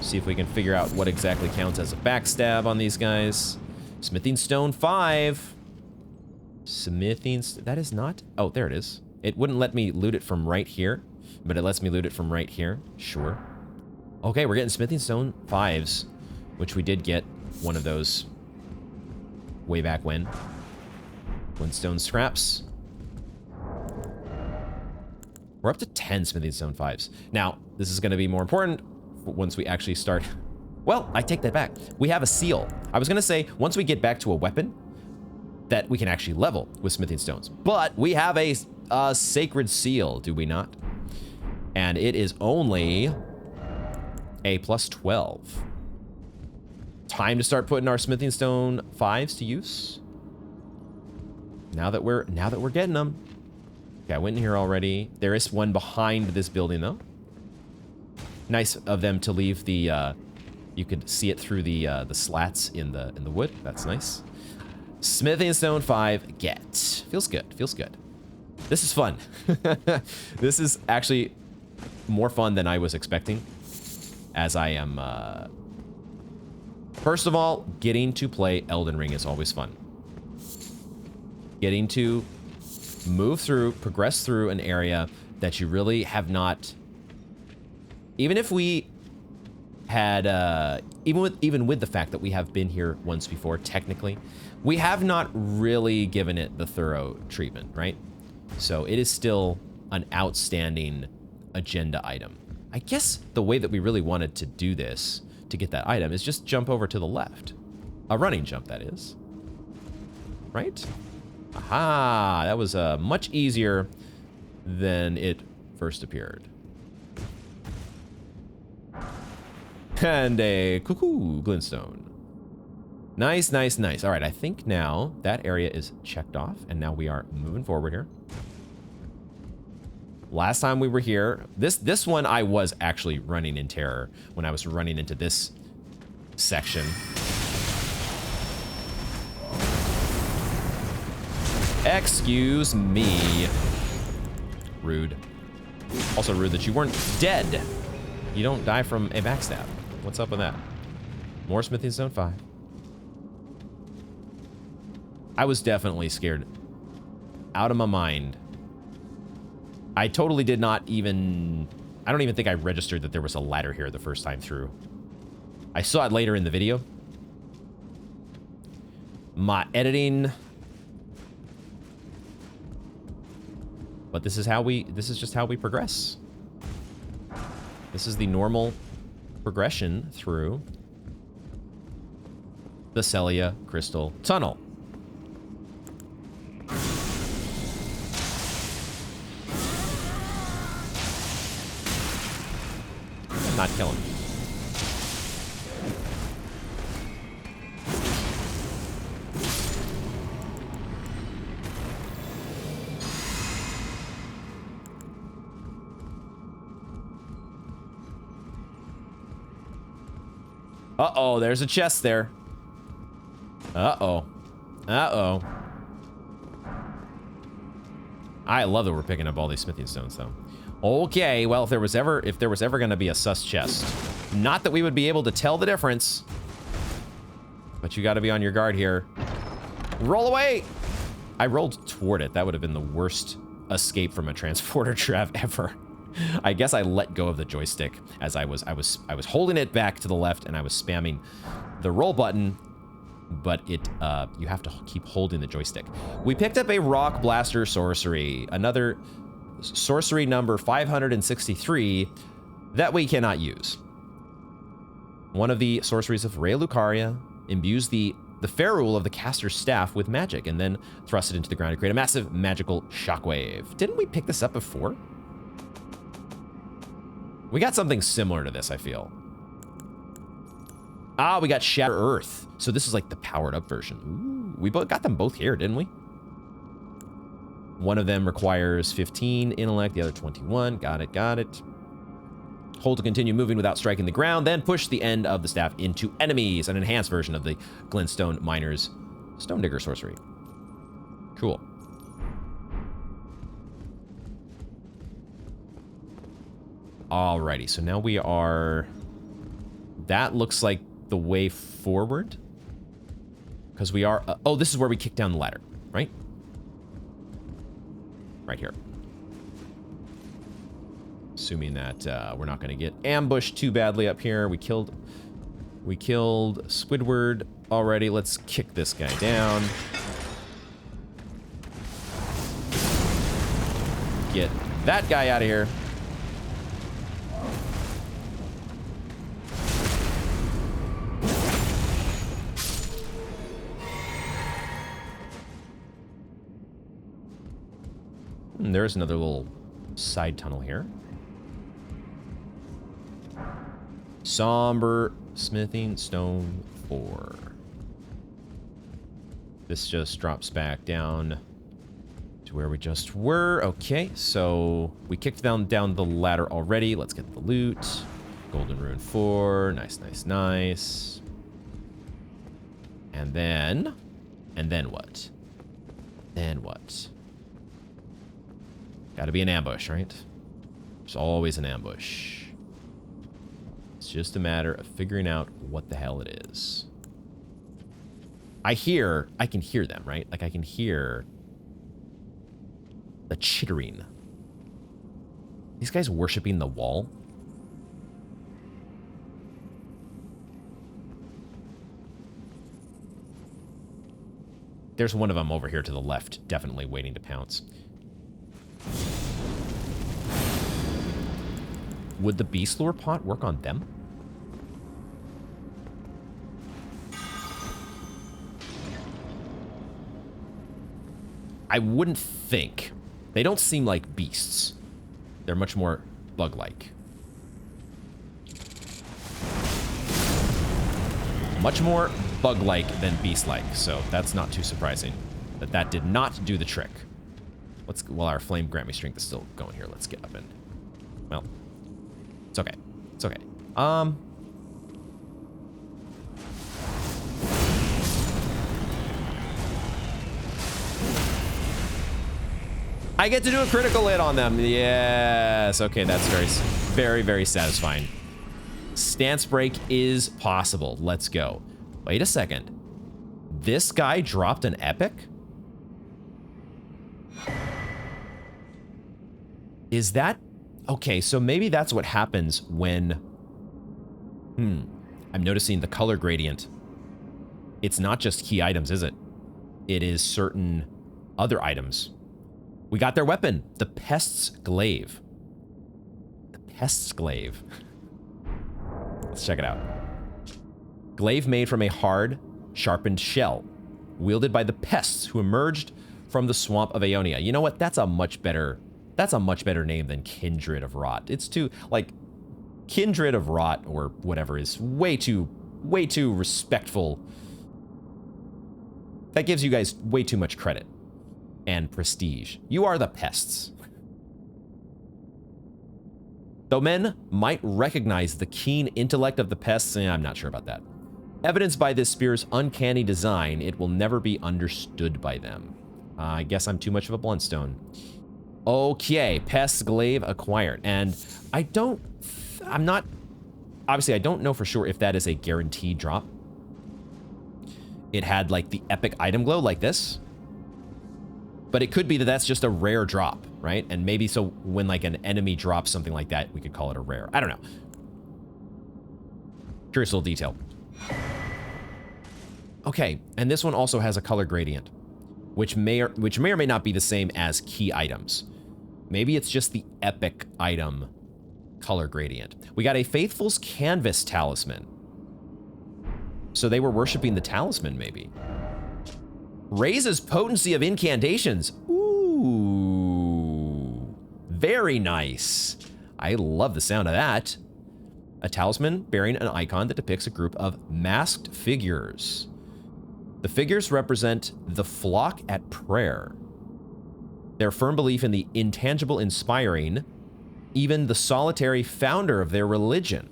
See if we can figure out what exactly counts as a backstab on these guys. Smithing stone 5. That is not... Oh, there it is. It wouldn't let me loot it from right here, but it lets me loot it from right here. Sure. Okay, we're getting smithing stone 5s, which we did get one of those way back when stone scraps. We're up to 10 smithing stone 5s. Now, this is going to be more important once we actually start. Well, I take that back. We have a seal. I was going to say, once we get back to a weapon, that we can actually level with smithing stones. But we have a sacred seal, do we not? And it is only a plus 12. Time to start putting our smithing stone 5s to use. Now that we're getting them. Okay, I went in here already. There is one behind this building though. Nice of them to leave the you could see it through the slats in the wood. That's nice. Smithing stone 5 get. Feels good. Feels good. This is fun. This is actually more fun than I was expecting, as I am first of all, getting to play Elden Ring is always fun. Getting to move through, progress through an area that you really have not, even if we had even with the fact that we have been here once before, technically, we have not really given it the thorough treatment, right? So it is still an outstanding agenda item. I guess the way that we really wanted to do this to get that item is just jump over to the left. A running jump, that is. Right? Aha! That was much easier than it first appeared. And a cuckoo glintstone. Nice, nice, nice. All right, I think now that area is checked off, and now we are moving forward here. Last time we were here, this one I was actually running in terror when I was running into this section. Excuse me. Rude. Also rude that you weren't dead. You don't die from a backstab. What's up with that? More smithing stone 5. I was definitely scared out of my mind. I totally did not even, I don't even think I registered that there was a ladder here the first time through. I saw it later in the video. My editing. But this is just how we progress. This is the normal progression through the Sellia Crystal Tunnel. Not killing me. Uh-oh, there's a chest there. Uh-oh. Uh-oh. I love that we're picking up all these smithing stones, though. Okay, well, if there was ever going to be a sus chest, not that we would be able to tell the difference, but you got to be on your guard here. Roll away! I rolled toward it. That would have been the worst escape from a transporter trap ever. I guess I let go of the joystick as I was holding it back to the left, and I was spamming the roll button, but it you have to keep holding the joystick. We picked up a rock blaster sorcery, another sorcery number 563 that we cannot use. One of the sorceries of Rhea Lucaria imbues the ferrule of the caster's staff with magic and then thrusts it into the ground to create a massive magical shockwave. Didn't we pick this up before? We got something similar to this, I feel. Ah, we got Shatter Earth. So this is like the powered up version. Ooh, we both got them both here, didn't we? One of them requires 15 intellect, the other 21. Got it, got it. Hold to continue moving without striking the ground, then push the end of the staff into enemies. An enhanced version of the Glintstone Miner's Stone Digger sorcery. Cool. Alrighty, so now we are... That looks like the way forward. Because we are... oh, this is where we kick down the ladder, right? Right here. Assuming that we're not going to get ambushed too badly up here. We killed Squidward already. Let's kick this guy down. Get that guy out of here. There's another little side tunnel here. Somber smithing stone 4. This just drops back down to where we just were. Okay, so we kicked down the ladder already. Let's get the loot. Golden rune 4. Nice, nice, nice. And then what? Then what? Gotta be an ambush, right? There's always an ambush. It's just a matter of figuring out what the hell it is. I can hear them, right? Like I can hear the chittering. These guys worshiping the wall? There's one of them over here to the left, definitely waiting to pounce. Would the beast lure pot work on them? I wouldn't think. They don't seem like beasts. They're much more bug-like. Much more bug-like than beast-like, so that's not too surprising that that did not do the trick. While our flame grant me strength is still going here, let's get up and, well, it's okay. It's okay. I get to do a critical hit on them. Yes. Okay, that's very, very satisfying. Stance break is possible. Let's go. Wait a second. This guy dropped an epic? Is that... Okay, so maybe that's what happens when... I'm noticing the color gradient. It's not just key items, is it? It is certain other items. We got their weapon, the Pest's Glaive. The Pest's Glaive. Let's check it out. Glaive made from a hard, sharpened shell, wielded by the pests who emerged from the swamp of Aeonia. You know what? That's a much better name than Kindred of Rot. It's too, like, Kindred of Rot or whatever is way too respectful. That gives you guys way too much credit and prestige. You are the pests. Though men might recognize the keen intellect of the pests, I'm not sure about that. Evidenced by this spear's uncanny design, it will never be understood by them. I guess I'm too much of a bluntstone. Okay, Pest's Glaive acquired. And obviously I don't know for sure if that is a guaranteed drop. It had like the epic item glow like this. But it could be that that's just a rare drop, right? And maybe so when like an enemy drops something like that, we could call it a rare. I don't know. Curious little detail. Okay, and this one also has a color gradient, which may or may not be the same as key items. Maybe it's just the epic item color gradient. We got a Faithful's Canvas Talisman. So they were worshiping the talisman, maybe. Raises potency of incantations. Ooh, very nice. I love the sound of that. A talisman bearing an icon that depicts a group of masked figures. The figures represent the flock at prayer. Their firm belief in the intangible inspiring even the solitary founder of their religion.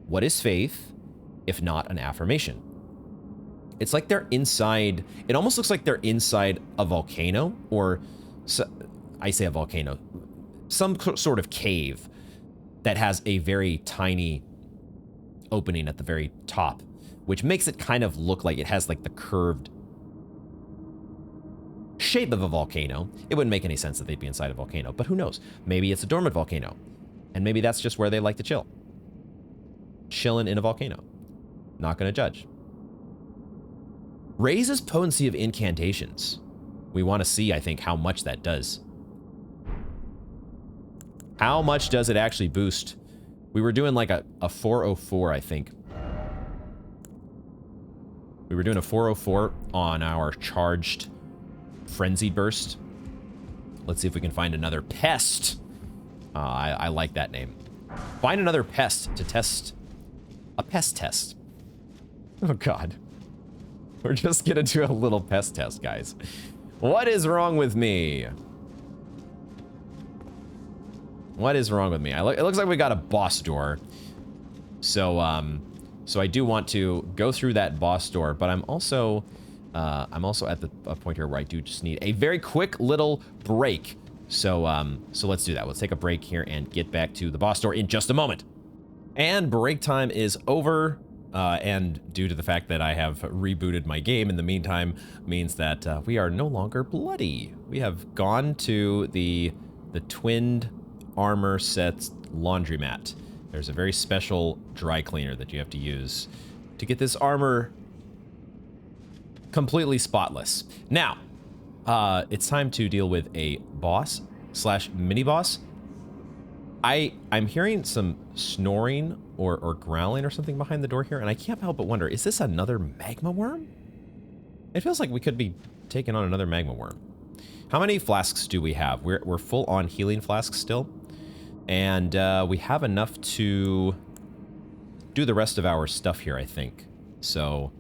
What is faith, if not an affirmation? It's like they're inside, it almost looks like they're inside a volcano, or I say a volcano, some sort of cave that has a very tiny opening at the very top, which makes it kind of look like it has like the curved shape of a volcano. It wouldn't make any sense that they'd be inside a volcano, but who knows? Maybe it's a dormant volcano, and maybe that's just where they like to chill. Chilling in a volcano. Not gonna judge. Raises potency of incantations. We want to see, I think, how much that does. How much does it actually boost? We were doing like a 404, I think. We were doing a 404 on our charged frenzy burst. Let's see if we can find another pest. I like that name. Find another pest to test. A pest test. Oh, God. We're just gonna do a little pest test, guys. What is wrong with me? What is wrong with me? It looks like we got a boss door. So, so I do want to go through that boss door, but I'm also at a point here where I do just need a very quick little break. So, so let's do that. Let's take a break here and get back to the boss door in just a moment. And break time is over. And due to the fact that I have rebooted my game in the meantime, means that we are no longer bloody. We have gone to the twinned armor sets laundromat. There's a very special dry cleaner that you have to use to get this armor completely spotless. Now, it's time to deal with a boss slash mini boss. I'm hearing some snoring or growling or something behind the door here, and I can't help but wonder, is this another magma worm? It feels like we could be taking on another magma worm. How many flasks do we have? We're full on healing flasks still, and we have enough to do the rest of our stuff here, I think. So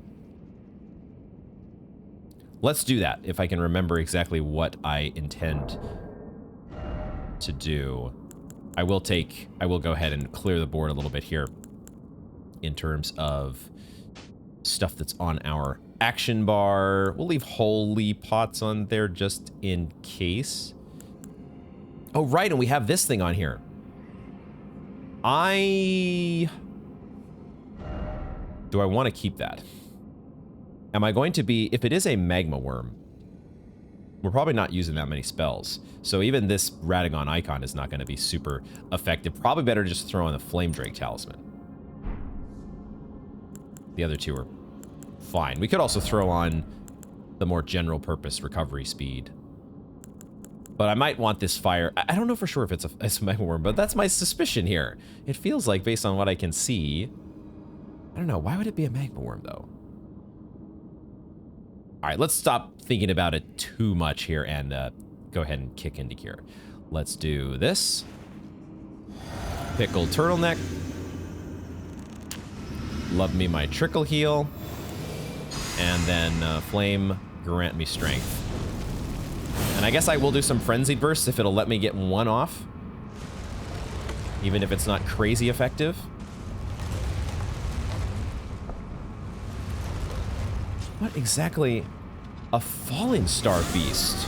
let's do that, if I can remember exactly what I intend to do. I will go ahead and clear the board a little bit here in terms of stuff that's on our action bar. We'll leave holy pots on there just in case. Oh, right, and we have this thing on here. Do I want to keep that? Am I going to be, if it is a magma worm, we're probably not using that many spells. So even this Radagon icon is not going to be super effective. Probably better to just throw on the Flame Drake Talisman. The other two are fine. We could also throw on the more general purpose recovery speed. But I might want this fire. I don't know for sure if it's a magma worm, but that's my suspicion here. It feels like, based on what I can see, I don't know. Why would it be a magma worm, though? All right, let's stop thinking about it too much here and go ahead and kick into gear. Let's do this. Pickled turtleneck. Love me my trickle heal. And then flame grant me strength. And I guess I will do some frenzied bursts if it'll let me get one off. Even if it's not crazy effective. What exactly? A falling star beast.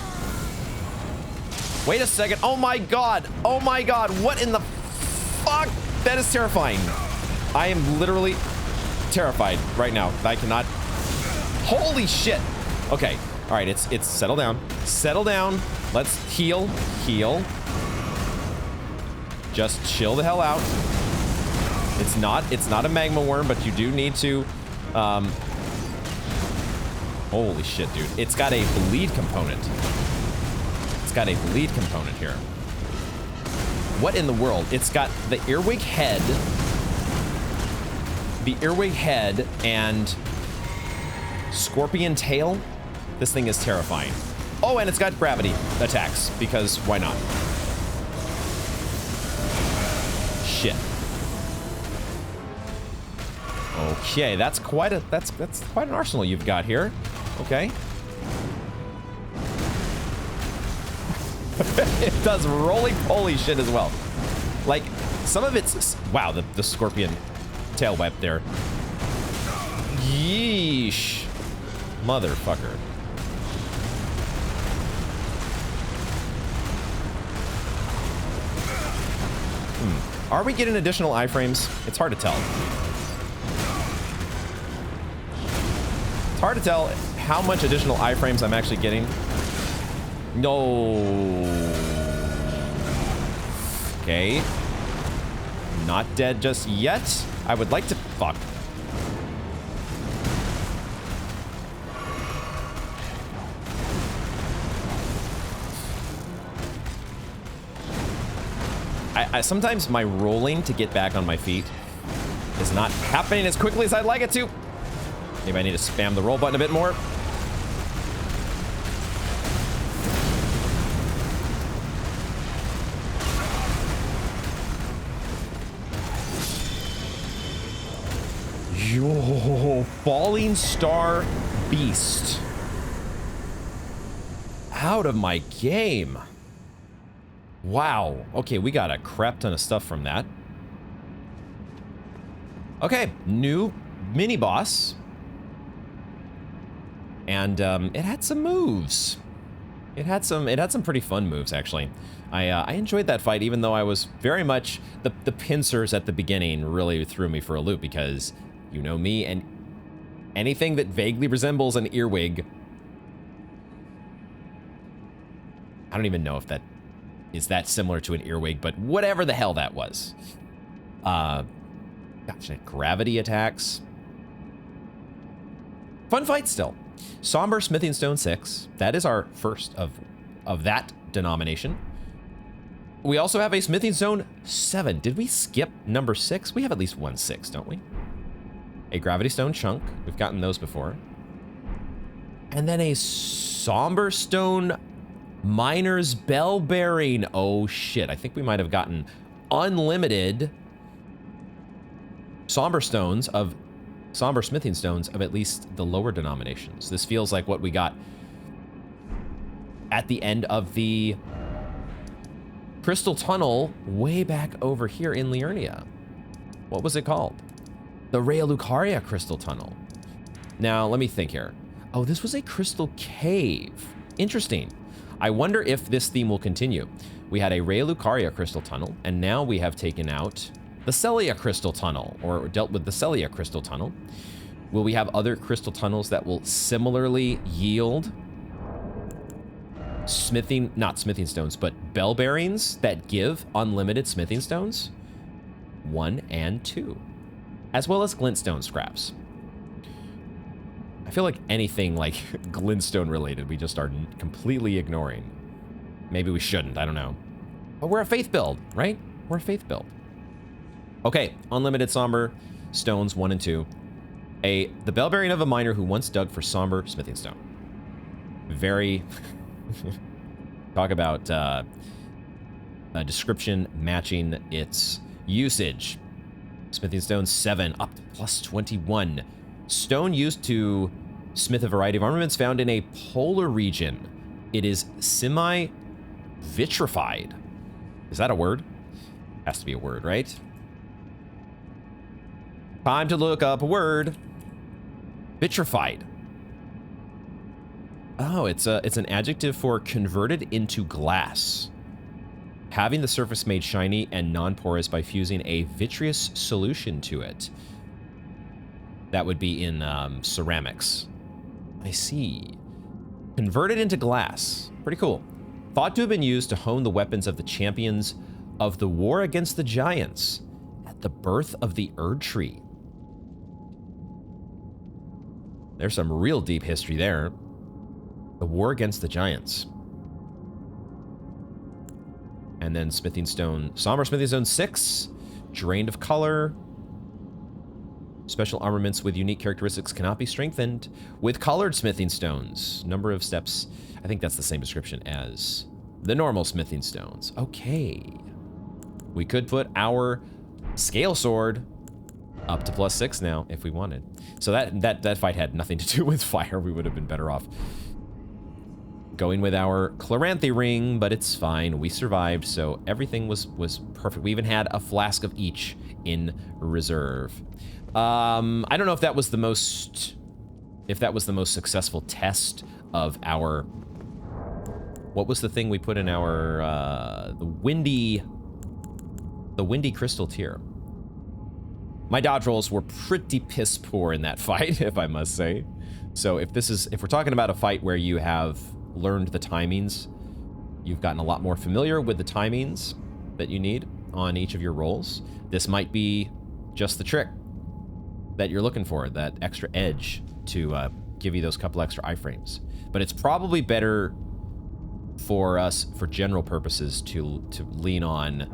Wait a second. Oh my god. Oh my god. What in the fuck? That is terrifying. I am literally terrified right now. I cannot. Holy shit. Okay. All right. It's settle down. Settle down. Let's heal. Heal. Just chill the hell out. It's not a magma worm, but you do need to holy shit, dude. It's got a bleed component. It's got a bleed component here. What in the world? It's got the earwig head. The earwig head and scorpion tail. This thing is terrifying. Oh, and it's got gravity attacks, because why not? Shit. Okay, that's quite an arsenal you've got here. Okay. It does roly-poly shit as well. Like, some of it's... Wow, the scorpion tail wipe there. Yeesh. Motherfucker. Are we getting additional iframes? It's hard to tell. It's hard to tell how much additional iframes I'm actually getting. No. Okay. Not dead just yet. I would like to... Fuck. sometimes my rolling to get back on my feet is not happening as quickly as I'd like it to. Maybe I need to spam the roll button a bit more. Yo, Falling Star Beast. Out of my game. Wow. Okay, we got a crap ton of stuff from that. Okay, new mini boss. And it had some moves. It had some pretty fun moves, actually. I enjoyed that fight, even though I was very much the pincers at the beginning really threw me for a loop, because you know me, and anything that vaguely resembles an earwig, I don't even know if that is that similar to an earwig, but whatever the hell that was. Gosh, gravity attacks. Fun fight still. Somber Smithing Stone 6. That is our first of that denomination. We also have a Smithing Stone 7. Did we skip number 6? We have at least one 6, don't we? A Gravity Stone chunk. We've gotten those before. And then a Somber Stone Miner's Bell Bearing. Oh shit, I think we might have gotten unlimited Somber Smithing Stones of at least the lower denominations. This feels like what we got at the end of the Crystal Tunnel way back over here in Liurnia. What was it called? The Rea Lucaria Crystal Tunnel. Now, let me think here. Oh, this was a crystal cave. Interesting. I wonder if this theme will continue. We had a Rea Lucaria Crystal Tunnel, and now we have taken out the Sellia Crystal Tunnel, or dealt with the Sellia Crystal Tunnel. Will we have other crystal tunnels that will similarly yield not smithing stones, but bell bearings that give unlimited smithing stones? 1 and 2. As well as glintstone scraps. I feel like anything like glintstone related we just are completely ignoring. Maybe we shouldn't, I don't know. But we're a faith build, right? We're a faith build. Okay, unlimited somber stones 1 and 2. The bell bearing of a miner who once dug for somber smithing stone. Very talk about a description matching its usage. Smithing stone 7 up to plus 21. Stone used to smith a variety of armaments found in a polar region. It is semi-vitrified. Is that a word? Has to be a word, right? Time to look up a word. Vitrified. Oh, it's an adjective for converted into glass. Having the surface made shiny and non-porous by fusing a vitreous solution to it. That would be in ceramics. I see. Converted into glass. Pretty cool. Thought to have been used to hone the weapons of the champions of the war against the giants at the birth of the Erd Tree. There's some real deep history there. The war against the giants. And then Smithing Stone, Somber Smithing Stone 6, drained of color. Special armaments with unique characteristics cannot be strengthened with colored smithing stones. Number of steps, I think that's the same description as the normal smithing stones. Okay. We could put our scale sword up to plus 6 now if we wanted. So that fight had nothing to do with fire. We would have been better off going with our Chloranthy ring, but it's fine. We survived, so everything was perfect. We even had a flask of each in reserve. I don't know if that was the most successful test of our, what was the thing we put in our the windy crystal tier. My dodge rolls were pretty piss poor in that fight, if I must say. So if we're talking about a fight where you have learned the timings, you've gotten a lot more familiar with the timings that you need on each of your rolls, this might be just the trick that you're looking for, that extra edge to give you those couple extra iframes. But it's probably better for us, for general purposes, to lean on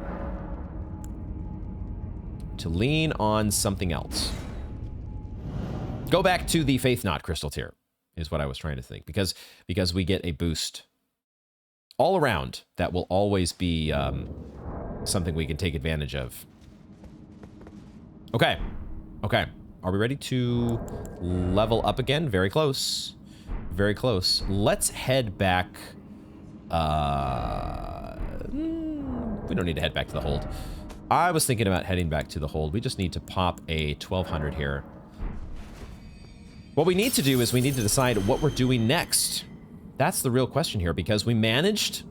to lean on something else. Go back to the Faith Knot crystal tier, is what I was trying to think. Because we get a boost all around that will always be something we can take advantage of. Okay. Okay. Are we ready to level up again? Very close. Very close. Let's head back. We don't need to head back to the hold. I was thinking about heading back to the hold. We just need to pop a 1200 here. What we need to do is we need to decide what we're doing next. That's the real question here, because we managed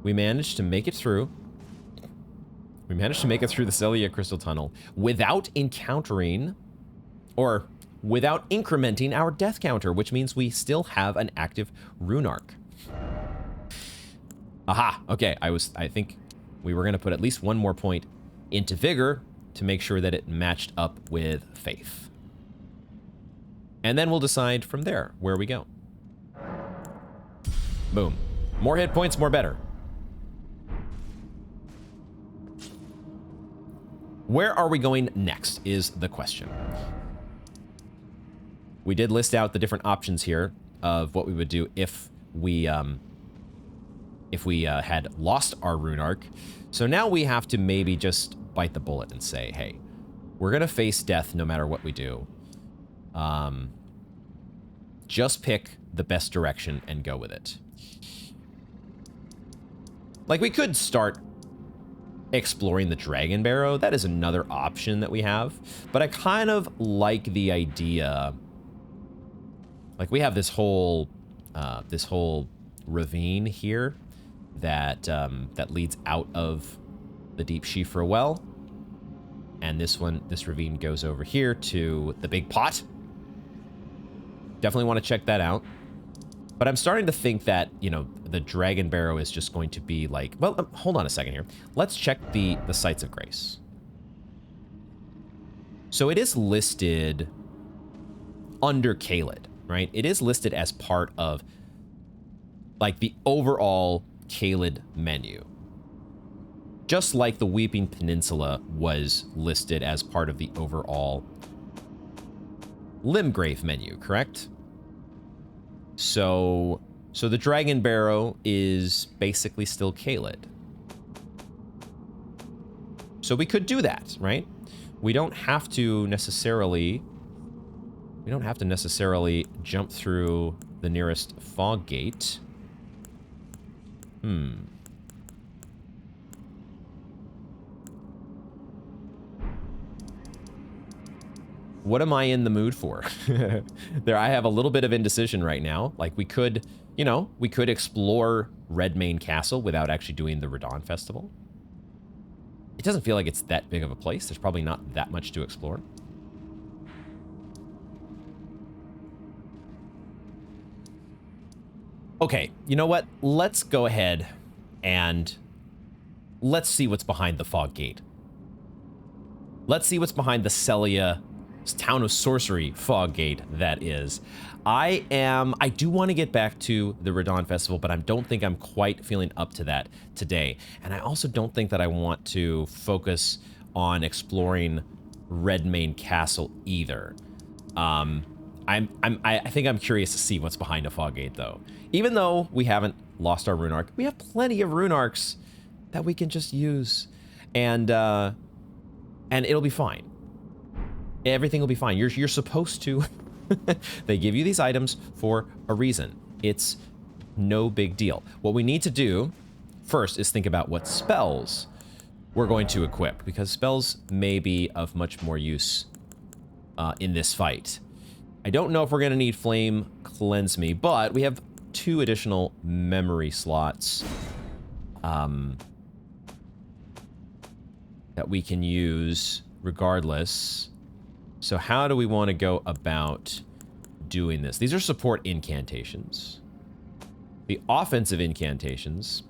to make it through. We managed to make it through the Sellia Crystal Tunnel without encountering, or without incrementing our death counter, which means we still have an active rune arc. Aha, okay, I think we were gonna put at least one more point into Vigor to make sure that it matched up with Faith. And then we'll decide from there where we go. Boom. More hit points, more better. Where are we going next is the question. We did list out the different options here of what we would do if we had lost our rune arc. So now we have to maybe just bite the bullet and say, hey, we're gonna face death no matter what we do. Just pick the best direction and go with it. Like, we could start exploring the Dragon Barrow. That is another option that we have. But I kind of like the idea. Like, we have this whole ravine here that that leads out of the Deep Shifra Well. And this ravine goes over here to the Big Pot. Definitely want to check that out. But I'm starting to think that, you know, the Dragon Barrow is just going to be like... Well, hold on a second here. Let's check the Sites of Grace. So it is listed under Caelid, right? It is listed as part of, like, the overall Caelid menu. Just like the Weeping Peninsula was listed as part of the overall Limgrave menu, correct? So the Dragon Barrow is basically still Caelid. So we could do that, right? We don't have to necessarily jump through the nearest fog gate. What am I in the mood for? I have a little bit of indecision right now. Like, we could, you know, we could explore Redmane Castle without actually doing the Radon Festival. It doesn't feel like it's that big of a place. There's probably not that much to explore. Okay, you know what? Let's go ahead and let's see what's behind the fog gate. Let's see what's behind the Sellia Town of Sorcery fog gate, that is. I do want to get back to the Radon Festival, but I don't think I'm quite feeling up to that today. And I also don't think that I want to focus on exploring Redmane Castle either. I think I'm curious to see what's behind a fog gate, though. Even though we haven't lost our rune arc, we have plenty of rune arcs that we can just use, and it'll be fine. Everything will be fine. You're supposed to. They give you these items for a reason. It's no big deal. What we need to do first is think about what spells we're going to equip, because spells may be of much more use in this fight. I don't know if we're going to need Flame Cleanse Me, but we have 2 additional memory slots that we can use regardless. So how do we want to go about doing this? These are support incantations. The offensive incantations.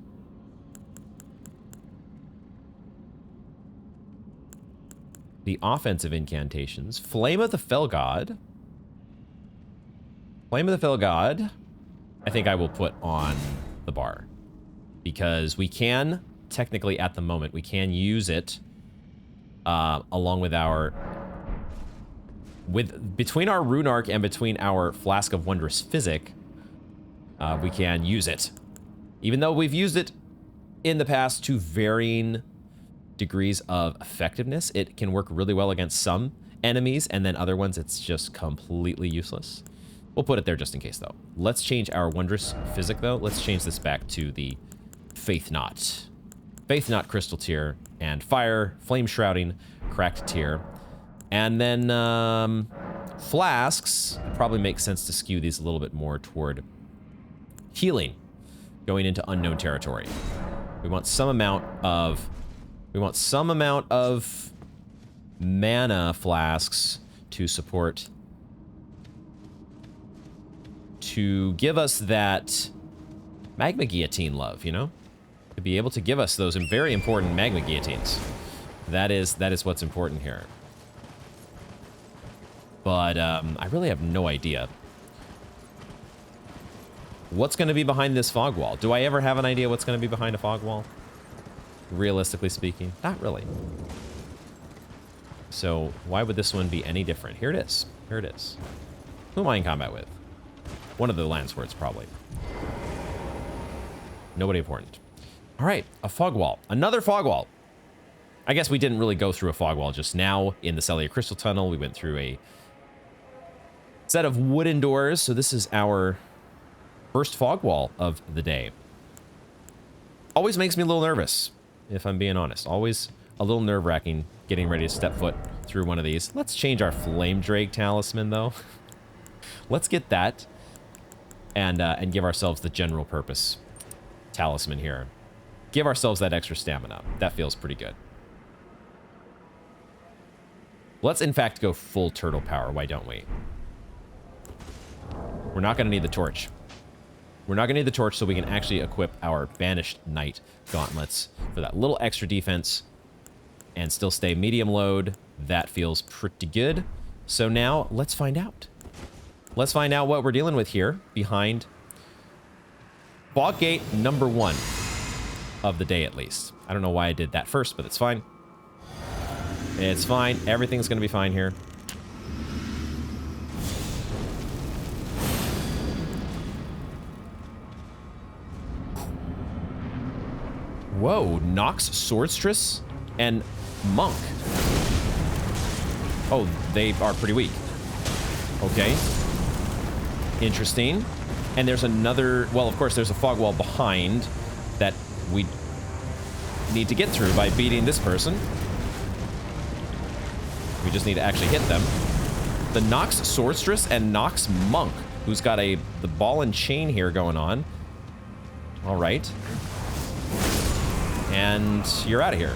Flame of the Fell God. Flame of the Fell God, I think I will put on the bar. Because we can, technically at the moment, we can use it along with our... between our rune arc and between our Flask of Wondrous Physic, we can use it. Even though we've used it in the past to varying degrees of effectiveness, it can work really well against some enemies, and then other ones it's just completely useless. We'll put it there just in case, though. Let's change our Wondrous Physic, though. Let's change this back to the Faith Knot. Faith Knot Crystal Tier, and Fire, Flame Shrouding, Cracked Tier. And then, Flasks, it probably makes sense to skew these a little bit more toward healing, going into unknown territory. We want some amount of mana flasks to support, to give us that magma guillotine love, you know? To be able to give us those very important magma guillotines. That is what's important here. But I really have no idea what's going to be behind this fog wall. Do I ever have an idea what's going to be behind a fog wall? Realistically speaking, not really. So why would this one be any different? Here it is. Here it is. Who am I in combat with? One of the Landswords, probably. Nobody important. All right, a fog wall. Another fog wall. I guess we didn't really go through a fog wall just now in the Sellia Crystal Tunnel. We went through a set of wooden doors. So this is our first fog wall of the day. Always makes me a little nervous, if I'm being honest. Always a little nerve-wracking getting ready to step foot through one of these. Let's change our Flame Drake Talisman, though. Let's get that and give ourselves the general purpose talisman here. Give ourselves that extra stamina. That feels pretty good. Let's, in fact, go full turtle power. Why don't we? We're not going to need the torch. We're not going to need the torch, so we can actually equip our Banished Knight gauntlets for that little extra defense and still stay medium load. That feels pretty good. So now, let's find out. Let's find out what we're dealing with here behind Fog Gate number 1 of the day, at least. I don't know why I did that first, but it's fine. It's fine. Everything's going to be fine here. Whoa, Nox Swordstress and Monk. Oh, they are pretty weak. Okay. Interesting. And there's another... Well, of course, there's a fog wall behind that we need to get through by beating this person. We just need to actually hit them. The Nox Swordstress and Nox Monk, who's got the ball and chain here going on. All right. And you're out of here.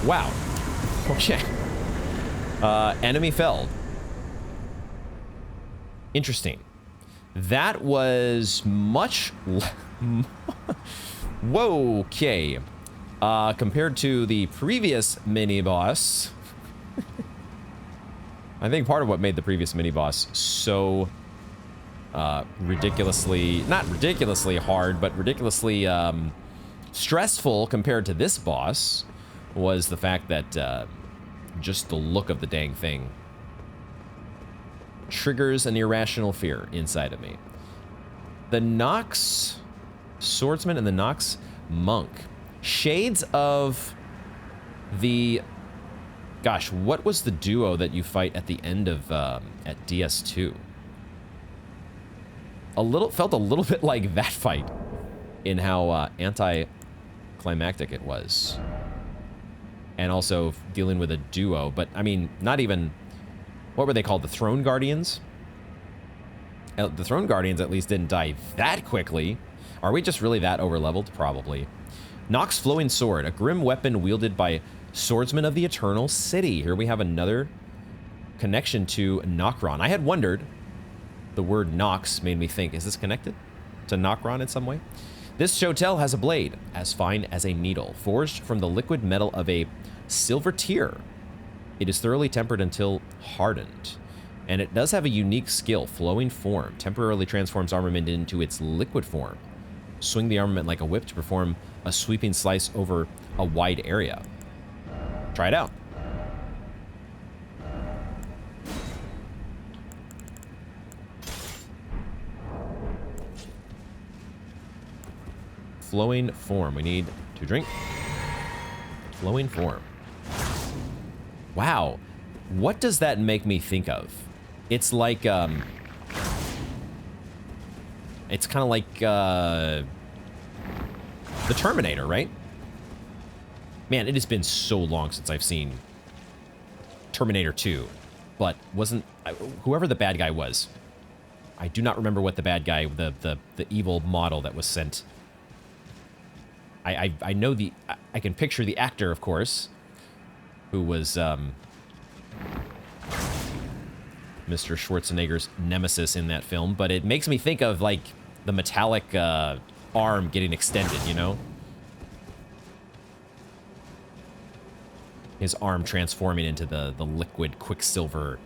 Wow. Okay. Enemy felled. Interesting. That was much... Whoa, okay. Compared to the previous mini-boss... I think part of what made the previous mini-boss so... ridiculously... Not ridiculously hard, but ridiculously... stressful compared to this boss was the fact that just the look of the dang thing triggers an irrational fear inside of me. The Nox Swordsman and the Nox Monk. Shades of the... Gosh, what was the duo that you fight at the end of at DS2? Felt a little bit like that fight in how anti-climactic it was. And also dealing with a duo, but I mean, not even... What were they called? The Throne Guardians? The Throne Guardians at least didn't die that quickly. Are we just really that overleveled? Probably. Nox Flowing Sword, a grim weapon wielded by swordsmen of the Eternal City. Here we have another connection to Nokron. I had wondered, the word Nox made me think, is this connected to Nokron in some way? This Chotel has a blade as fine as a needle, forged from the liquid metal of a silver tier. It is thoroughly tempered until hardened, and it does have a unique skill, Flowing Form. Temporarily transforms armament into its liquid form. Swing the armament like a whip to perform a sweeping slice over a wide area. Try it out. Flowing form. We need to drink. Flowing form. Wow. What does that make me think of? It's like, it's kind of like, the Terminator, right? Man, it has been so long since I've seen Terminator 2. But wasn't, whoever the bad guy was, I do not remember what the bad guy, the evil model that was sent. I know I can picture the actor, of course, who was Mr. Schwarzenegger's nemesis in that film, but it makes me think of like the metallic arm getting extended, you know? His arm transforming into the liquid quicksilver.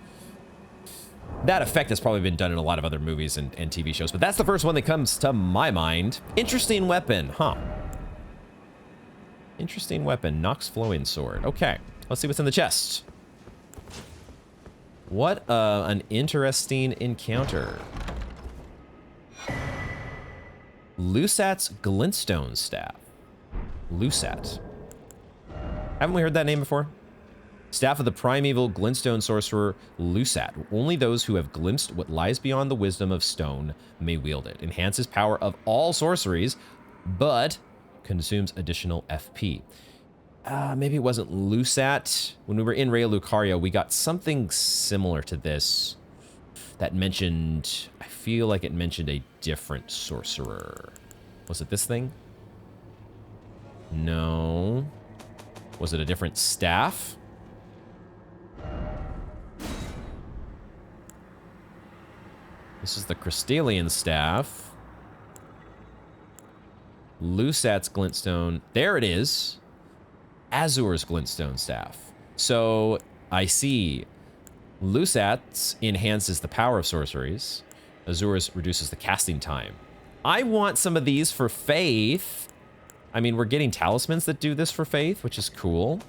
That effect has probably been done in a lot of other movies and TV shows, but that's the first one that comes to my mind. Interesting weapon, huh? Interesting weapon, Nox Flowing Sword. Okay, let's see what's in the chest. What an interesting encounter. Lusat's Glintstone Staff. Lusat. Haven't we heard that name before? Staff of the primeval glintstone sorcerer Lusat. Only those who have glimpsed what lies beyond the wisdom of stone may wield it. Enhances power of all sorceries, but consumes additional FP. Maybe it wasn't Lusat. When we were in Raya Lucaria, we got something similar to this that mentioned, I feel like it mentioned a different sorcerer. Was it this thing? No. Was it a different staff? This is the Crystalian staff. Lusat's glintstone. There it is. Azur's glintstone staff. So I see Lusat's enhances the power of sorceries. Azur's reduces the casting time. I want some of these for Faith. I mean, we're getting talismans that do this for Faith, which is cool.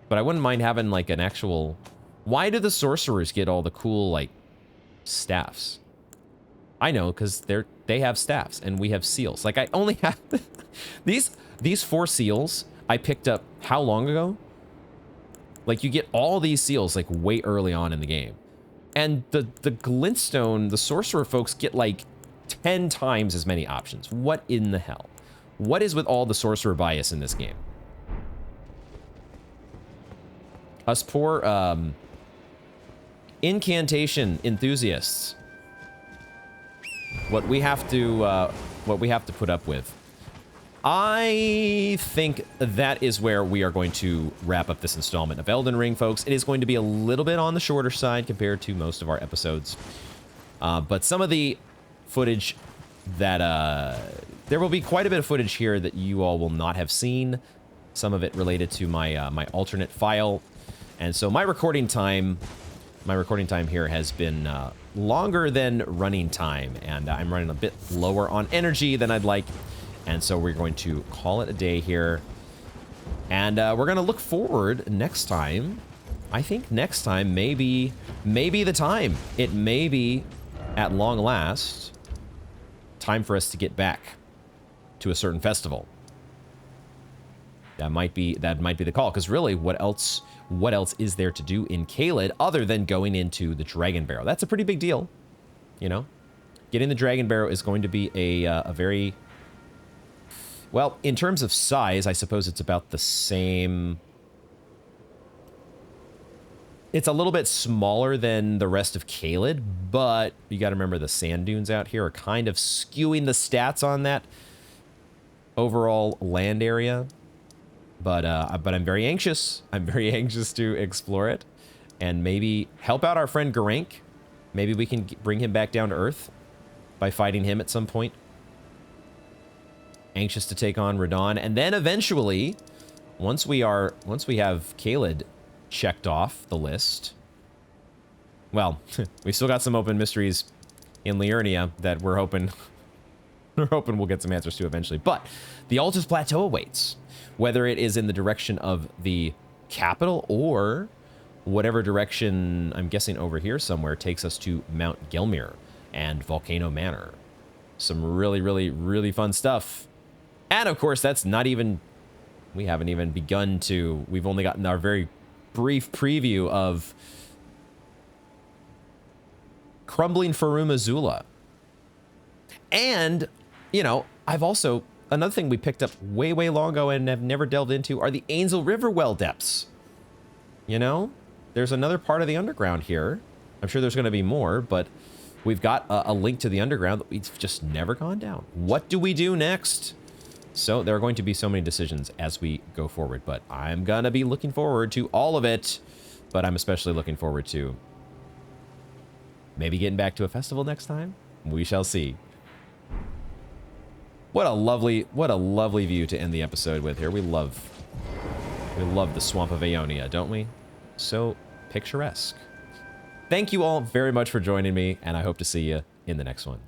But I wouldn't mind having like an actual... Why do the sorcerers get all the cool like staffs? I know, because they have staffs and we have seals. Like I only have these 4 seals I picked up how long ago? Like you get all these seals like way early on in the game. And the glintstone, the sorcerer folks get like 10 times as many options. What in the hell? What is with all the sorcerer bias in this game? Us poor incantation enthusiasts. What we have to put up with. I think that is where we are going to wrap up this installment of Elden Ring, folks. It is going to be a little bit on the shorter side compared to most of our episodes. But some of the footage that... there will be quite a bit of footage here that you all will not have seen. Some of it related to my my alternate file. And so my recording time here has been longer than running time. And I'm running a bit lower on energy than I'd like. And so we're going to call it a day here. And we're going to look forward next time. I think next time may be the time. It may be, at long last, time for us to get back to a certain festival. That might be the call. Because really, what else is there to do in Caelid other than going into the Dragon Barrow? That's a pretty big deal, you know? Getting the Dragon Barrow is going to be a very... Well, in terms of size, I suppose it's about the same. It's a little bit smaller than the rest of Caelid, but you got to remember the sand dunes out here are kind of skewing the stats on that overall land area. But I'm very anxious. I'm very anxious to explore it and maybe help out our friend Garank. Maybe we can bring him back down to Earth by fighting him at some point. Anxious to take on Radon, and then eventually, once we have Caelid checked off the list, well, we've still got some open mysteries in Liurnia that we're hoping we'll get some answers to eventually. But the Altus Plateau awaits, whether it is in the direction of the capital or whatever direction, I'm guessing over here somewhere, takes us to Mount Gelmir and Volcano Manor. Some really, really, really fun stuff And of course, that's not even, we haven't even begun to, we've only gotten our very brief preview of Crumbling Farum Azula. And, you know, I've also, another thing we picked up way, way long ago and have never delved into are the Ainsel River well depths. You know, there's another part of the underground here. I'm sure there's going to be more, but we've got a link to the underground that we've just never gone down. What do we do next? So there are going to be so many decisions as we go forward, but I'm going to be looking forward to all of it. But I'm especially looking forward to maybe getting back to a festival next time. We shall see. What a lovely view to end the episode with here. We love the swamp of Aeonia, don't we? So picturesque. Thank you all very much for joining me, and I hope to see you in the next one.